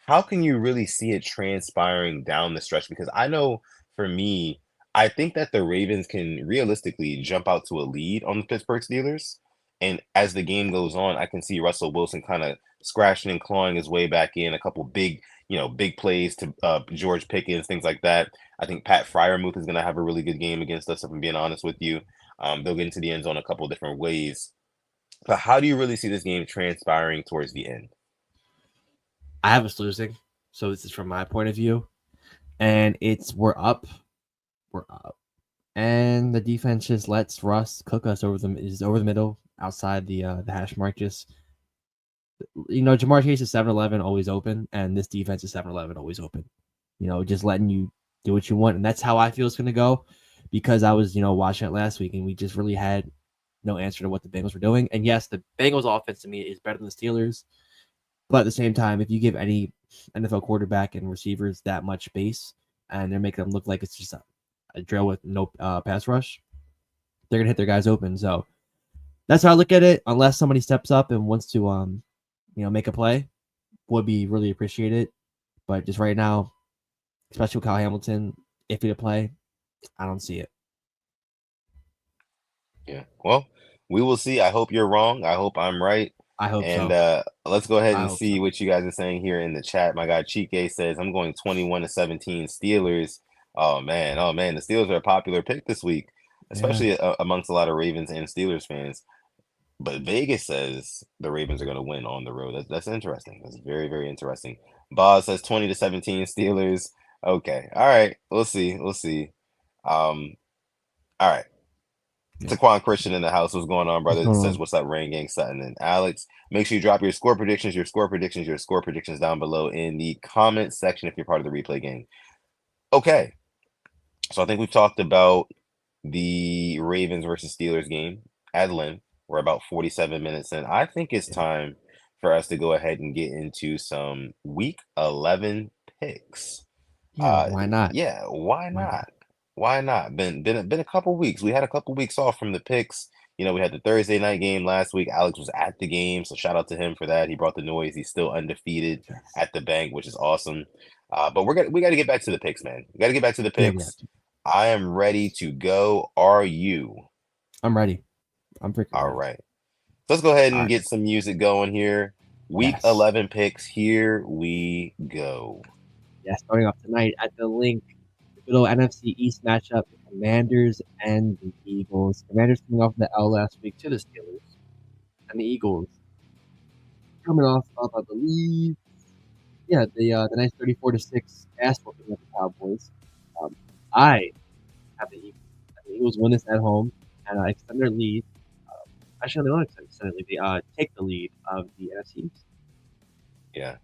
how can you really see it transpiring down the stretch? Because I know for me, I think that the Ravens can realistically jump out to a lead on the Pittsburgh Steelers. And as the game goes on, I can see Russell Wilson kind of scratching and clawing his way back in, a couple big, big plays to George Pickens, things like that. I think Pat Fryermuth is going to have a really good game against us, if I'm being honest with you. They'll get into the end zone a couple different ways. But how do you really see this game transpiring towards the end? I have us losing, so this is from my point of view, and we're up, and the defense just lets Russ cook us over the middle outside the hash mark. Just Jamar Chase is 7-11 always open, and this defense is 7-11 always open. Just letting you do what you want, and that's how I feel it's going to go, because I was watching it last week, and we just really had no answer to what the Bengals were doing. And yes, the Bengals offense to me is better than the Steelers, but at the same time, if you give any NFL quarterback and receivers that much space, and they're making them look like it's just a drill with no pass rush, they're gonna hit their guys open. So that's how I look at it. Unless somebody steps up and wants to make a play, would be really appreciated. But just right now, especially with Kyle Hamilton, iffy to play, I don't see it. Yeah. Well, we will see. I hope you're wrong. I hope I'm right. I hope And so. let's go ahead I and hope see so. what you guys are saying here in the chat. My guy Chike says I'm going 21-17 Steelers. Oh man, the Steelers are a popular pick this week, Yeah. especially amongst a lot of Ravens and Steelers fans. But Vegas says the Ravens are going to win on the road. That's interesting. That's very, very interesting. Boz says 20-17 Steelers. Okay. All right. We'll see. We'll see. All right. Yeah. Taquan Christian in the house. What's going on, What's brother? going Says, on? what's up, Rain Gang Sutton and Alex? Make sure you drop your score predictions down below in the comment section if you're part of the replay gang. Okay. So I think we've talked about the Ravens versus Steelers game at length. We're about 47 minutes in. I think it's Yeah. time for us to go ahead and get into some week 11 picks. Yeah. Why not? Yeah, why Why not? not? Why not? Been a couple weeks. We had a couple weeks off from the picks. We had the Thursday night game last week. Alex was at the game, so shout out to him for that. He brought the noise. He's still undefeated Yes. at the bank, which is awesome. But we got to get back to the picks, man. We got to get back to the Yeah, we have picks. to. I am ready to go. Are you? I'm ready. I'm freaking All ready. right. So let's go ahead All and right. get some music going here. Week Yes. 11 picks. Here we go. Yeah. Starting off tonight at the link, the good old NFC East matchup: the Commanders and the Eagles. Commanders coming off the L last week to the Steelers, and the Eagles coming off of, I believe, the nice 34-6 ass whooping of the Cowboys. Um, I have the Eagles. The Eagles win this at home and extend their lead. Actually, they don't extend their lead. They take the lead of the NFC East. Yeah.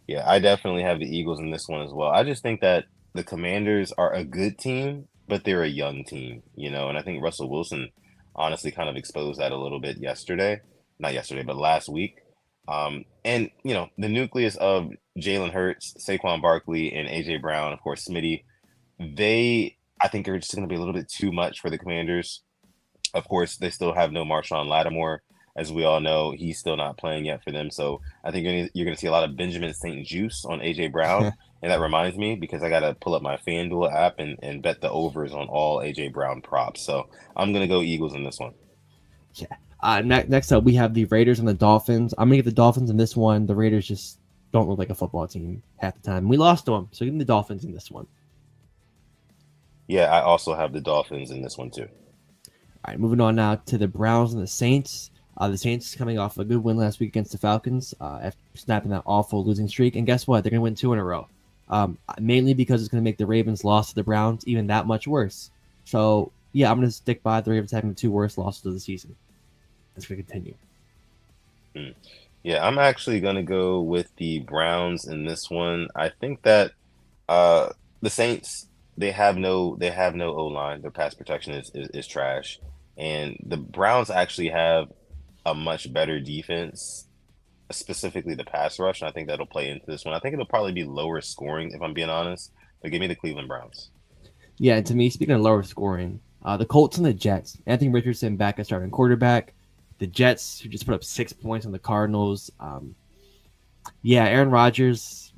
Yeah, I definitely have the Eagles in this one as well. I just think that the Commanders are a good team, but they're a young team, and I think Russell Wilson honestly kind of exposed that a little bit yesterday. Not yesterday, but last week. And the nucleus of Jalen Hurts, Saquon Barkley, and AJ Brown, of course, Smitty, I think are just going to be a little bit too much for the Commanders. Of course, they still have no Marshawn Lattimore. As we all know, he's still not playing yet for them. So I think you're going to see a lot of Benjamin St. Juice on AJ Brown. And that reminds me, because I got to pull up my FanDuel app and bet the overs on all AJ Brown props. So I'm going to go Eagles in this one. Yeah. Next up, we have the Raiders and the Dolphins. I'm going to get the Dolphins in this one. The Raiders just don't look like a football team half the time. We lost to them, so give me the Dolphins in this one. Yeah, I also have the Dolphins in this one too. All right, moving on now to the Browns and the Saints. The Saints coming off a good win last week against the Falcons after snapping that awful losing streak. And guess what? They're going to win 2 in a row. Mainly because it's going to make the Ravens' loss to the Browns even that much worse. So, yeah, I'm going to stick by the Ravens having the 2 worst losses of the season. That's going to continue. Yeah, I'm actually going to go with the Browns in this one. I think that the Saints, they have no O-line. Their pass protection is trash. And the Browns actually have a much better defense specifically the pass rush, and I think that'll play into this one. I think it'll probably be lower scoring, if I'm being honest, but give me the Cleveland Browns. Yeah, and to me, speaking of lower scoring, the Colts and the Jets. Anthony Richardson back as starting quarterback. The Jets, who just put up 6 points on the Cardinals. Yeah, Aaron Rodgers.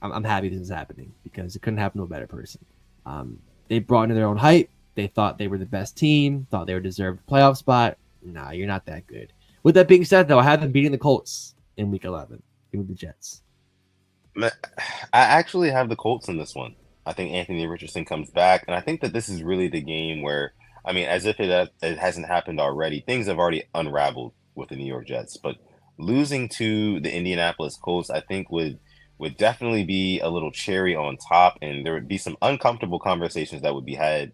I'm happy this is happening because it couldn't happen to a better person. They brought in their own hype. They thought they were the best team. Thought they were deserved a playoff spot. Nah, you're not that good. With that being said, though, I have them beating the Colts in Week 11. Give me the Jets. I actually have the Colts in this one. I think Anthony Richardson comes back, and I think that this is really the game where, I mean, as if it hasn't happened already, things have already unraveled with the New York Jets. But losing to the Indianapolis Colts, I think would definitely be a little cherry on top, and there would be some uncomfortable conversations that would be had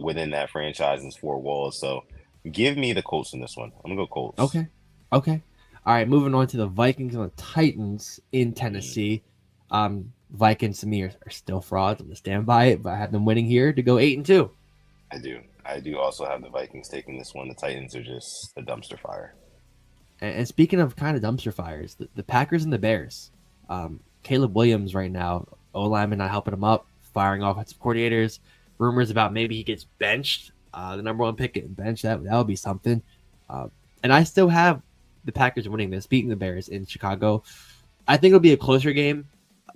within that franchise's four walls. So give me the Colts in this one. I'm gonna go Colts. Okay. Okay. All right, moving on to the Vikings and the Titans in Tennessee. Vikings to me are still frauds. I'm gonna stand by it, but I have them winning here to go 8-2. I do. I do also have the Vikings taking this one. The Titans are just a dumpster fire. And speaking of kind of dumpster fires, the Packers and the Bears. Caleb Williams right now, O lineman not helping him up, firing offensive coordinators. Rumors about maybe he gets benched. The number one pick getting benched. That would be something. And I still have the Packers winning this, beating the Bears in Chicago. I think it'll be a closer game,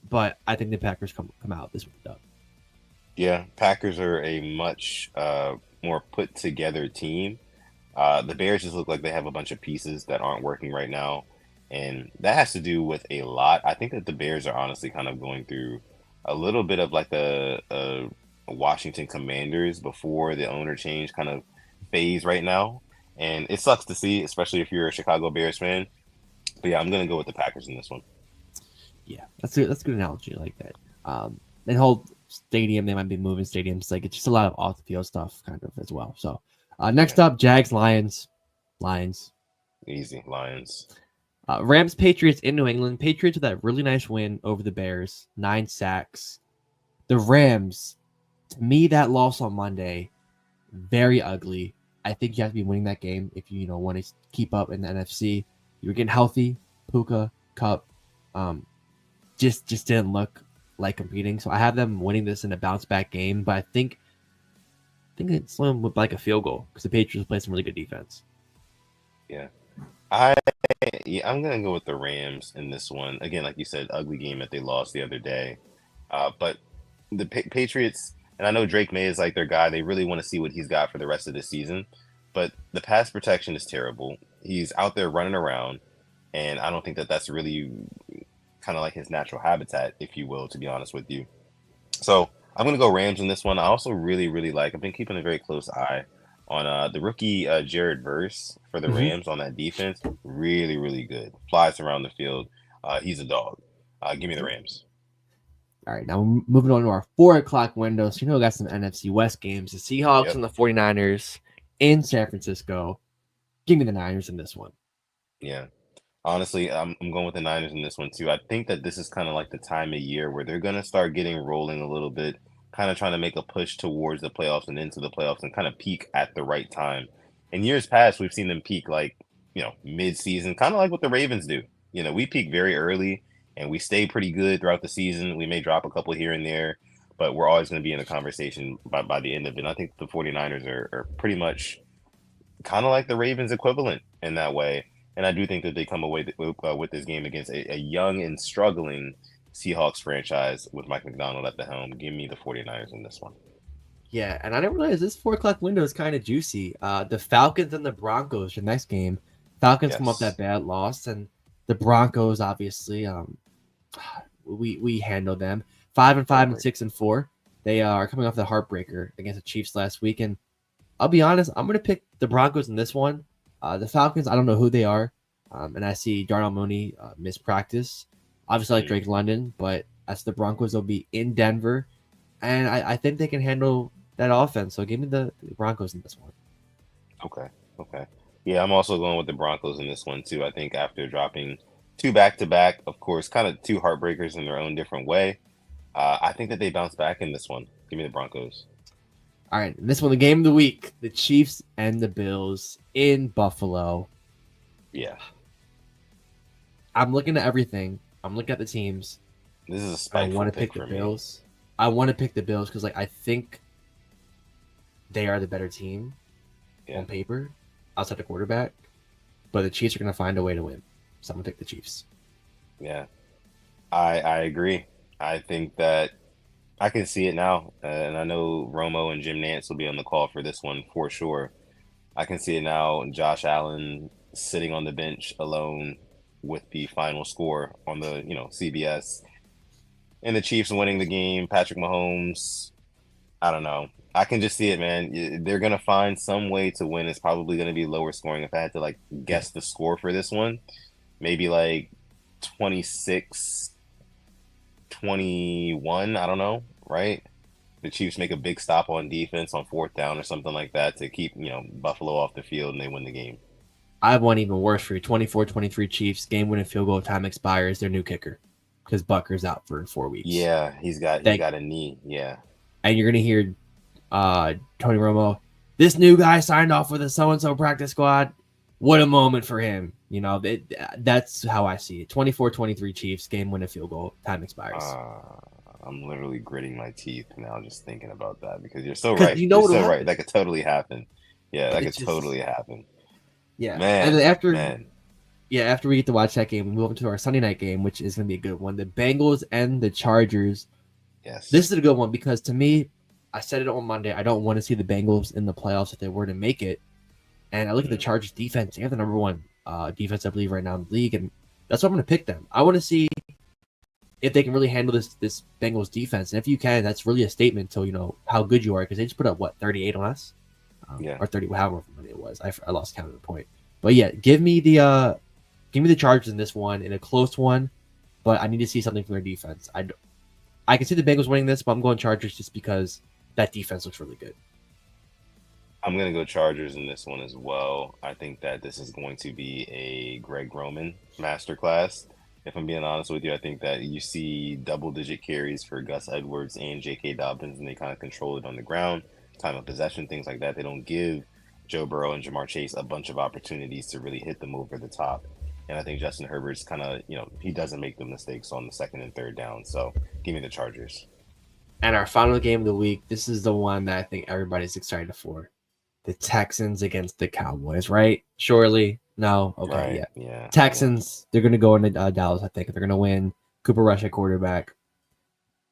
but I think the Packers come out this week up. Yeah, Packers are a much more put together team. The Bears just look like they have a bunch of pieces that aren't working right now. And that has to do with a lot. I think that the Bears are honestly kind of going through a little bit of like a Washington Commanders before the owner change kind of phase right now. And it sucks to see, especially if you're a Chicago Bears fan. But yeah, I'm going to go with the Packers in this one. Yeah, that's a good analogy. I like that. That whole stadium, they might be moving stadiums. Like it's just a lot of off the field stuff kind of as well. So next up, Jags, Lions. Easy, Lions. Rams, Patriots in New England. Patriots with that really nice win over the Bears, 9 sacks. The Rams, to me, that loss on Monday, very ugly. I think you have to be winning that game if you want to keep up in the NFC. You were getting healthy, Puka, Cup, just didn't look like competing. So I have them winning this in a bounce back game, but I think it's with like a field goal because the Patriots play some really good defense. Yeah. I'm gonna go with the Rams in this one. Again, like you said, ugly game that they lost the other day. But the Patriots, and I know Drake May is like their guy. They really want to see what he's got for the rest of the season. But the pass protection is terrible. He's out there running around, and I don't think that that's really kind of like his natural habitat, if you will, to be honest with you. So I'm gonna go Rams in this one. I also really, really like. I've been keeping a very close eye on the rookie Jared Verse for the Rams on that defense. Really, really good. Flies around the field. He's a dog. Give me the Rams. All right, now we're moving on to our 4 o'clock window. So, we got some NFC West games. The Seahawks and the 49ers in San Francisco. Give me the Niners in this one. Yeah. Honestly, I'm going with the Niners in this one too. I think that this is kind of like the time of year where they're going to start getting rolling a little bit, kind of trying to make a push towards the playoffs and into the playoffs and kind of peak at the right time. In years past, we've seen them peak like, mid-season, kind of like what the Ravens do. We peak very early and we stay pretty good throughout the season. We may drop a couple here and there, but we're always going to be in a conversation by the end of it. And I think the 49ers are pretty much kind of like the Ravens equivalent in that way. And I do think that they come away with this game against a young and struggling Seahawks franchise with Mike McDonald at the helm. Give me the 49ers in this one. Yeah, and I didn't realize this 4 o'clock window is kind of juicy. The Falcons and the Broncos, the next game. Falcons come up that bad loss, and the Broncos, obviously, we handled them 5-5 and 6-4. They are coming off the heartbreaker against the Chiefs last week, and I'll be honest, I'm going to pick the Broncos in this one. The Falcons, I don't know who they are, and I see Darnell Mooney miss practice. Obviously, like Drake London, but as the Broncos, they'll be in Denver, and I think they can handle that offense. So give me the Broncos in this one. Okay. Yeah, I'm also going with the Broncos in this one too. I think after dropping 2 back-to-back, of course, kind of 2 heartbreakers in their own different way, I think that they bounce back in this one. Give me the Broncos. All right, this one, the game of the week, the Chiefs and the Bills in Buffalo. Yeah. I'm looking at everything. I'm looking at the teams. This is a I want spiteful to pick pick the for me. Bills. I want to pick the Bills because like I think they are the better team Yeah, on paper outside the quarterback, but the Chiefs are going to find a way to win. So I'm going to pick the Chiefs. yeah. I agree. I think that I can see it now, and I know Romo and Jim Nantz will be on the call for this one for sure. I can see it now. Josh Allen sitting on the bench alone with the final score on the CBS, and the Chiefs winning the game. Patrick Mahomes. I don't know. I can just see it, man. They're gonna find some way to win. It's probably gonna be lower scoring. If I had to like Yeah. guess the score for this one, maybe like 26-21. I don't know, right? The Chiefs make a big stop on defense on fourth down or something like that to keep, Buffalo off the field, and they win the game. I have one even worse for you. 24-23 Chiefs, game winning field goal, time expires, their new kicker. Because Bucker's out for 4 weeks. Yeah, he That got a knee. Yeah. and you're gonna hear Tony Romo, this new guy signed off with a so and so practice squad. What a moment for him. That's how I see it. 24-23 Chiefs, game winning field goal, time expires. Uh, I'm literally gritting my teeth now just thinking about that because you're so Because right. you know You're what'll so right. happen. That could totally happen. Yeah, that It's could just totally happen. yeah. And Man, then after man. after we get to watch that game, we move on to our Sunday night game, which is gonna be a good one. The Bengals and the Chargers. This Yes. is a good one because to me, I said it on Monday. I don't want to see the Bengals in the playoffs if they were to make it. And I look at the Mm, Chargers defense. They have the number one defense, I believe, right now in the league, and that's why I'm going to pick them. I want to see if they can really handle this Bengals defense, and if you can, that's really a statement to how good you are because they just put up 38 on us, yeah. or 30, however many it was. I lost count at the point, but yeah, give me the Chargers in this one in a close one, but I need to see something from their defense. I can see the Bengals winning this, but I'm going Chargers just because that defense looks really good. I'm gonna go Chargers in this one as well. I think that this is going to be a Greg Roman masterclass. If I'm being honest with you, I think that you see double-digit carries for Gus Edwards and J.K. Dobbins, and they kind of control it on the ground, time of possession, things like that. They don't give Joe Burrow and Jamar Chase a bunch of opportunities to really hit them over the top. And I think Justin Herbert's kind of, he doesn't make the mistakes on the second and third down. So give me the Chargers. And our final game of the week, this is the one that I think everybody's excited for. The Texans against the Cowboys, right? Surely? No? Okay, Right. yeah. Yeah. Yeah. Texans, they're going to go into Dallas, I think. They're going to win. Cooper Rush at quarterback.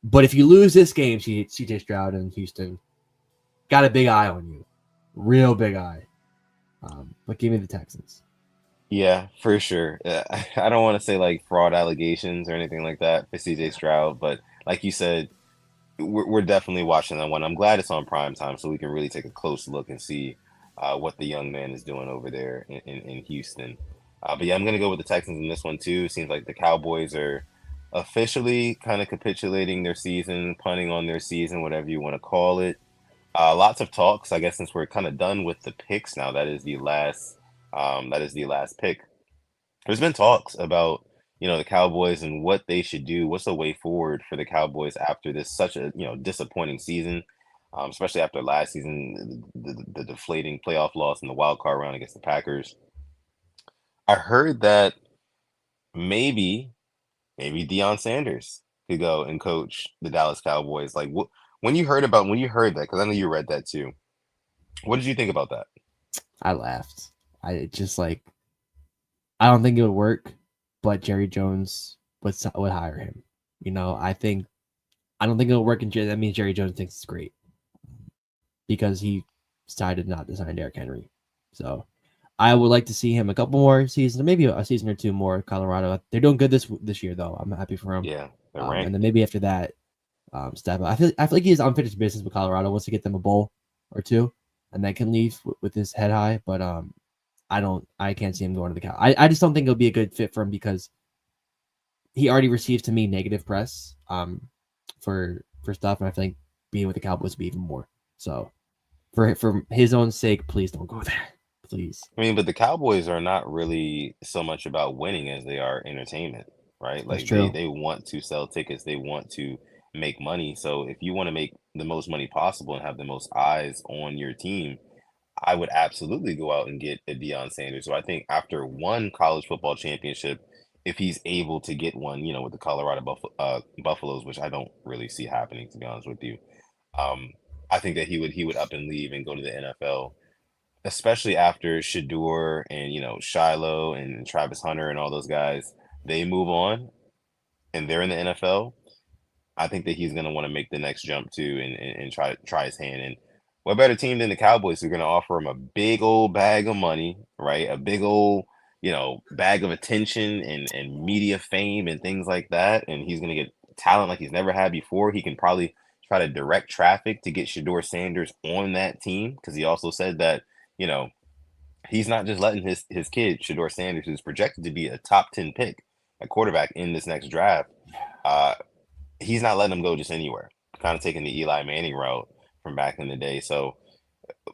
But if you lose this game, CJ Stroud in Houston, got a big eye on you. Real big eye. But give me the Texans. Yeah, for sure. I don't want to say like fraud allegations or anything like that for CJ Stroud, but like you said, we're definitely watching that one. I'm glad it's on prime time so we can really take a close look and see what the young man is doing over there in Houston. But yeah, I'm going to go with the Texans in this one too. Seems like the Cowboys are officially kind of capitulating their season, punting on their season, whatever you want to call it. Lots of talks, I guess, since we're kind of done with the picks now. That is the last. That is the last pick. There's been talks about the Cowboys and what they should do. What's the way forward for the Cowboys after this such a disappointing season, especially after last season, the deflating playoff loss in the wild card round against the Packers. I heard that maybe Deion Sanders could go and coach the Dallas Cowboys. Like when you heard that, because I know you read that too. What did you think about that? I laughed. I just like, I don't think it would work, but Jerry Jones would hire him. I don't think it'll work. That means Jerry Jones thinks it's great because he decided not to sign Derrick Henry. So I would like to see him a couple more seasons, maybe a season or two more. Colorado, they're doing good this year though. I'm happy for him. Yeah, they're And then ranked. maybe after that, step up. I feel like he's unfinished business with Colorado. Wants to get them a bowl or two, and then can leave with his head high. But I can't see him going to the Cow. I just don't think it'll be a good fit for him because he already received to me negative press for stuff, and I think being with the Cowboys would be even more. So for his own sake, please don't go there. Please. I mean, but the Cowboys are not really so much about winning as they are entertainment, right? That's Like they true. they want to sell tickets, they want to make money. So if you want to make the most money possible and have the most eyes on your team, I would absolutely go out and get a Deion Sanders. So I think after one college football championship if he's able to get one, with the Colorado Buffaloes, which I don't really see happening, to be honest with you. Um, I think that he would up and leave and go to the NFL, especially after Shador and Shiloh and Travis Hunter and all those guys. They move on and they're in the NFL. I think that he's going to want to make the next jump too, and try his hand. And what better team than the Cowboys, who are going to offer him a big old bag of money, right? A big old bag of attention and media fame and things like that. And he's going to get talent like he's never had before. He can probably try to direct traffic to get Shador Sanders on that team, because he also said that you know he's not just letting his kid Shador Sanders, who's projected to be a top 10 pick at quarterback in this next draft. Uh, he's not letting him go just anywhere. Kind of taking the Eli Manning route from back in the day. So,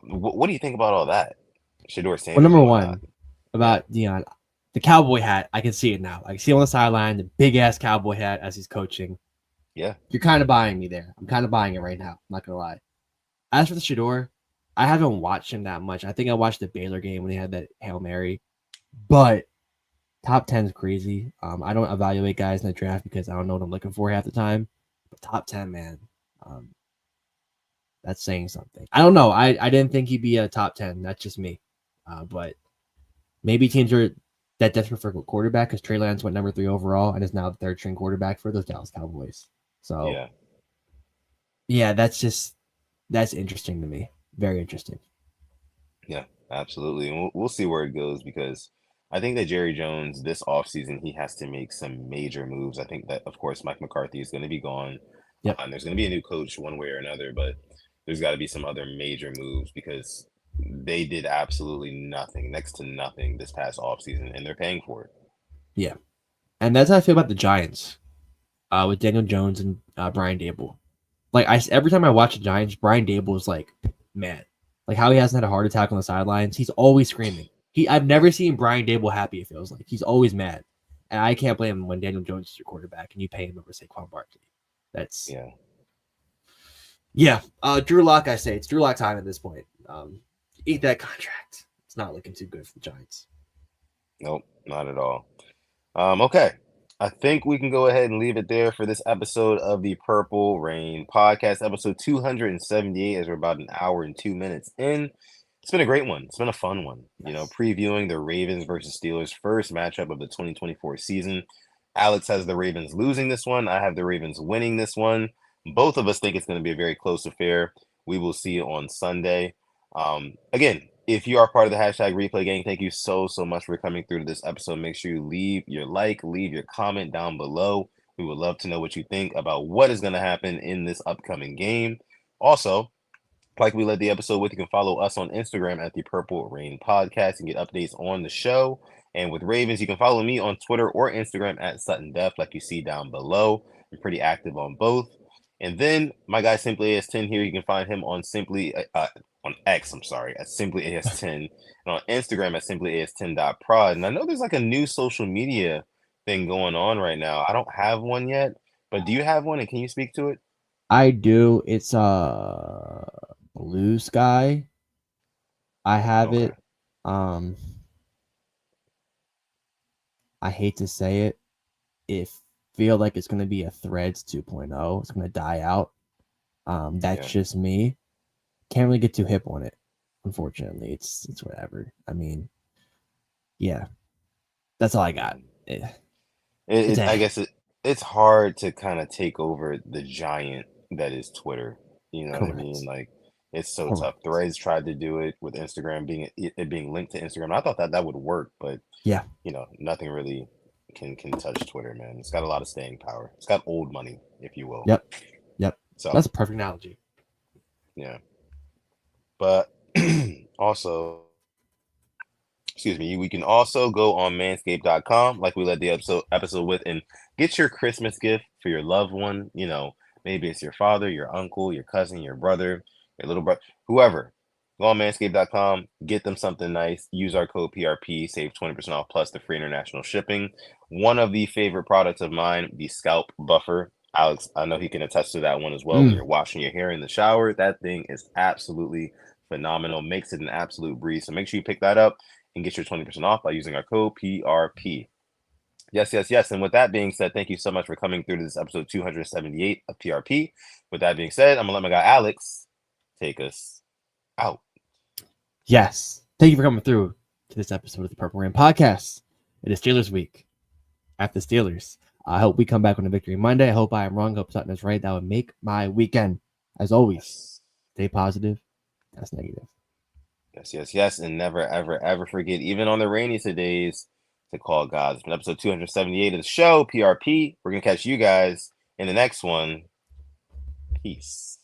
what do you think about all that? Shador Well, Sanders number and whatnot. one Yeah, about Dion, the cowboy hat. I can see it now. I can see it on the sideline, the big ass cowboy hat as he's coaching. yeah, You're kind of buying me there. I'm kind of buying it right now. I'm not gonna lie. As for the Shador, I haven't watched him that much. I think I watched the Baylor game when he had that Hail Mary, but top 10 is crazy. I don't evaluate guys in the draft because I don't know what I'm looking for half the time. But top 10, man, um, that's saying something. I don't know. I didn't think he'd be a top 10. That's just me. But maybe teams are that desperate for a quarterback because Trey Lance went number 3 overall and is now the third string quarterback for those Dallas Cowboys. So, yeah, yeah, that's interesting to me. Very interesting. yeah. Absolutely. And we'll see where it goes, because I think that Jerry Jones this offseason, he has to make some major moves. I think that, of course, Mike McCarthy is going to be gone. Yep. And there's going to be a new coach one way or another, but there's got to be some other major moves, because they did absolutely nothing, next to nothing this past offseason, and they're paying for it. Yeah. And that's how I feel about the Giants with Daniel Jones and Brian Dable. Like every time I watch the Giants, Brian Dable is like mad. Like how he hasn't had a heart attack on the sidelines. He's always screaming. I've never seen Brian Dable happy, it feels like. He's always mad. And I can't blame him when Daniel Jones is your quarterback and you pay him over Saquon Barkley. That's Yeah. Drew Lock, I say. It's Drew Lock time at this point. Eat that contract. It's not looking too good for the Giants. Nope, not at all. Okay. I think we can go ahead and leave it there for this episode of the Purple Rain podcast, episode 278, as we're about an hour and 2 minutes in. It's been a great one. It's been a fun one. Previewing the Ravens versus Steelers first matchup of the 2024 season. Alex has the Ravens losing this one. I have the Ravens winning this one. Both of us think it's going to be a very close affair. We will see on Sunday. Again, if you are part of the hashtag replay gang, thank you so much for coming through to this episode. Make sure you leave your leave your comment down below. We would love to know what you think about what is going to happen in this upcoming game. Also, like we led the episode with, you can follow us on Instagram at the Purple Rain Podcast and get updates on the show. And with Ravens, you can follow me on Twitter or Instagram at Sutton Def, like you see down below. I'm pretty active on both. And then my guy Simply AS10 here, you can find him on on X, I'm sorry, at Simply AS10, and on Instagram at Simply AS10.prod. And I know there's like a new social media thing going on right now. I don't have one yet, but do you have one, and can you speak to it? I do. It's Blue Sky. I have Okay. it. Um I hate to say it. It feel like it's gonna be a Threads 2.0. It's gonna die out. That's Yeah. just me. Can't really get too hip on it. Unfortunately, it's whatever. I mean, yeah, that's all I got. I guess it's hard to kind of take over the giant that is Twitter. You know what I mean? Correct. Like, it's so tough. Correct. Threads tried to do it with Instagram being linked to Instagram. I thought that would work, but Yeah. nothing really can touch Twitter, man. It's got a lot of staying power. It's got old money, if you will. Yep. Yep. So That's a perfect analogy. yeah, but also, excuse me, we can also go on manscaped.com, like we led the episode with, and get your Christmas gift for your loved one. Maybe it's your father, your uncle, your cousin, your brother, your little brother, whoever. Go on manscaped.com, get them something nice. Use our code PRP, save 20% off plus the free international shipping. One of the favorite products of mine, the scalp buffer. Alex, I know he can attest to that one as well. When you're washing your hair in the shower, that thing is absolutely phenomenal. Makes it an absolute breeze. So make sure you pick that up and get your 20% off by using our code PRP. Yes, yes, yes. And with that being said, thank you so much for coming through to this episode 278 of PRP. With that being said, I'm going to let my guy Alex take us out. Yes. Thank you for coming through to this episode of the Purple Rain Podcast. It is Steelers week. After Steelers. I hope we come back on a victory Monday. I hope I am wrong. I hope something is right. That would make my weekend. As always, stay positive. That's negative. Yes, yes, yes. And never, ever, ever forget, even on the rainiest of days, to call God. It's been episode 278 of the show, PRP. We're going to catch you guys in the next one. Peace.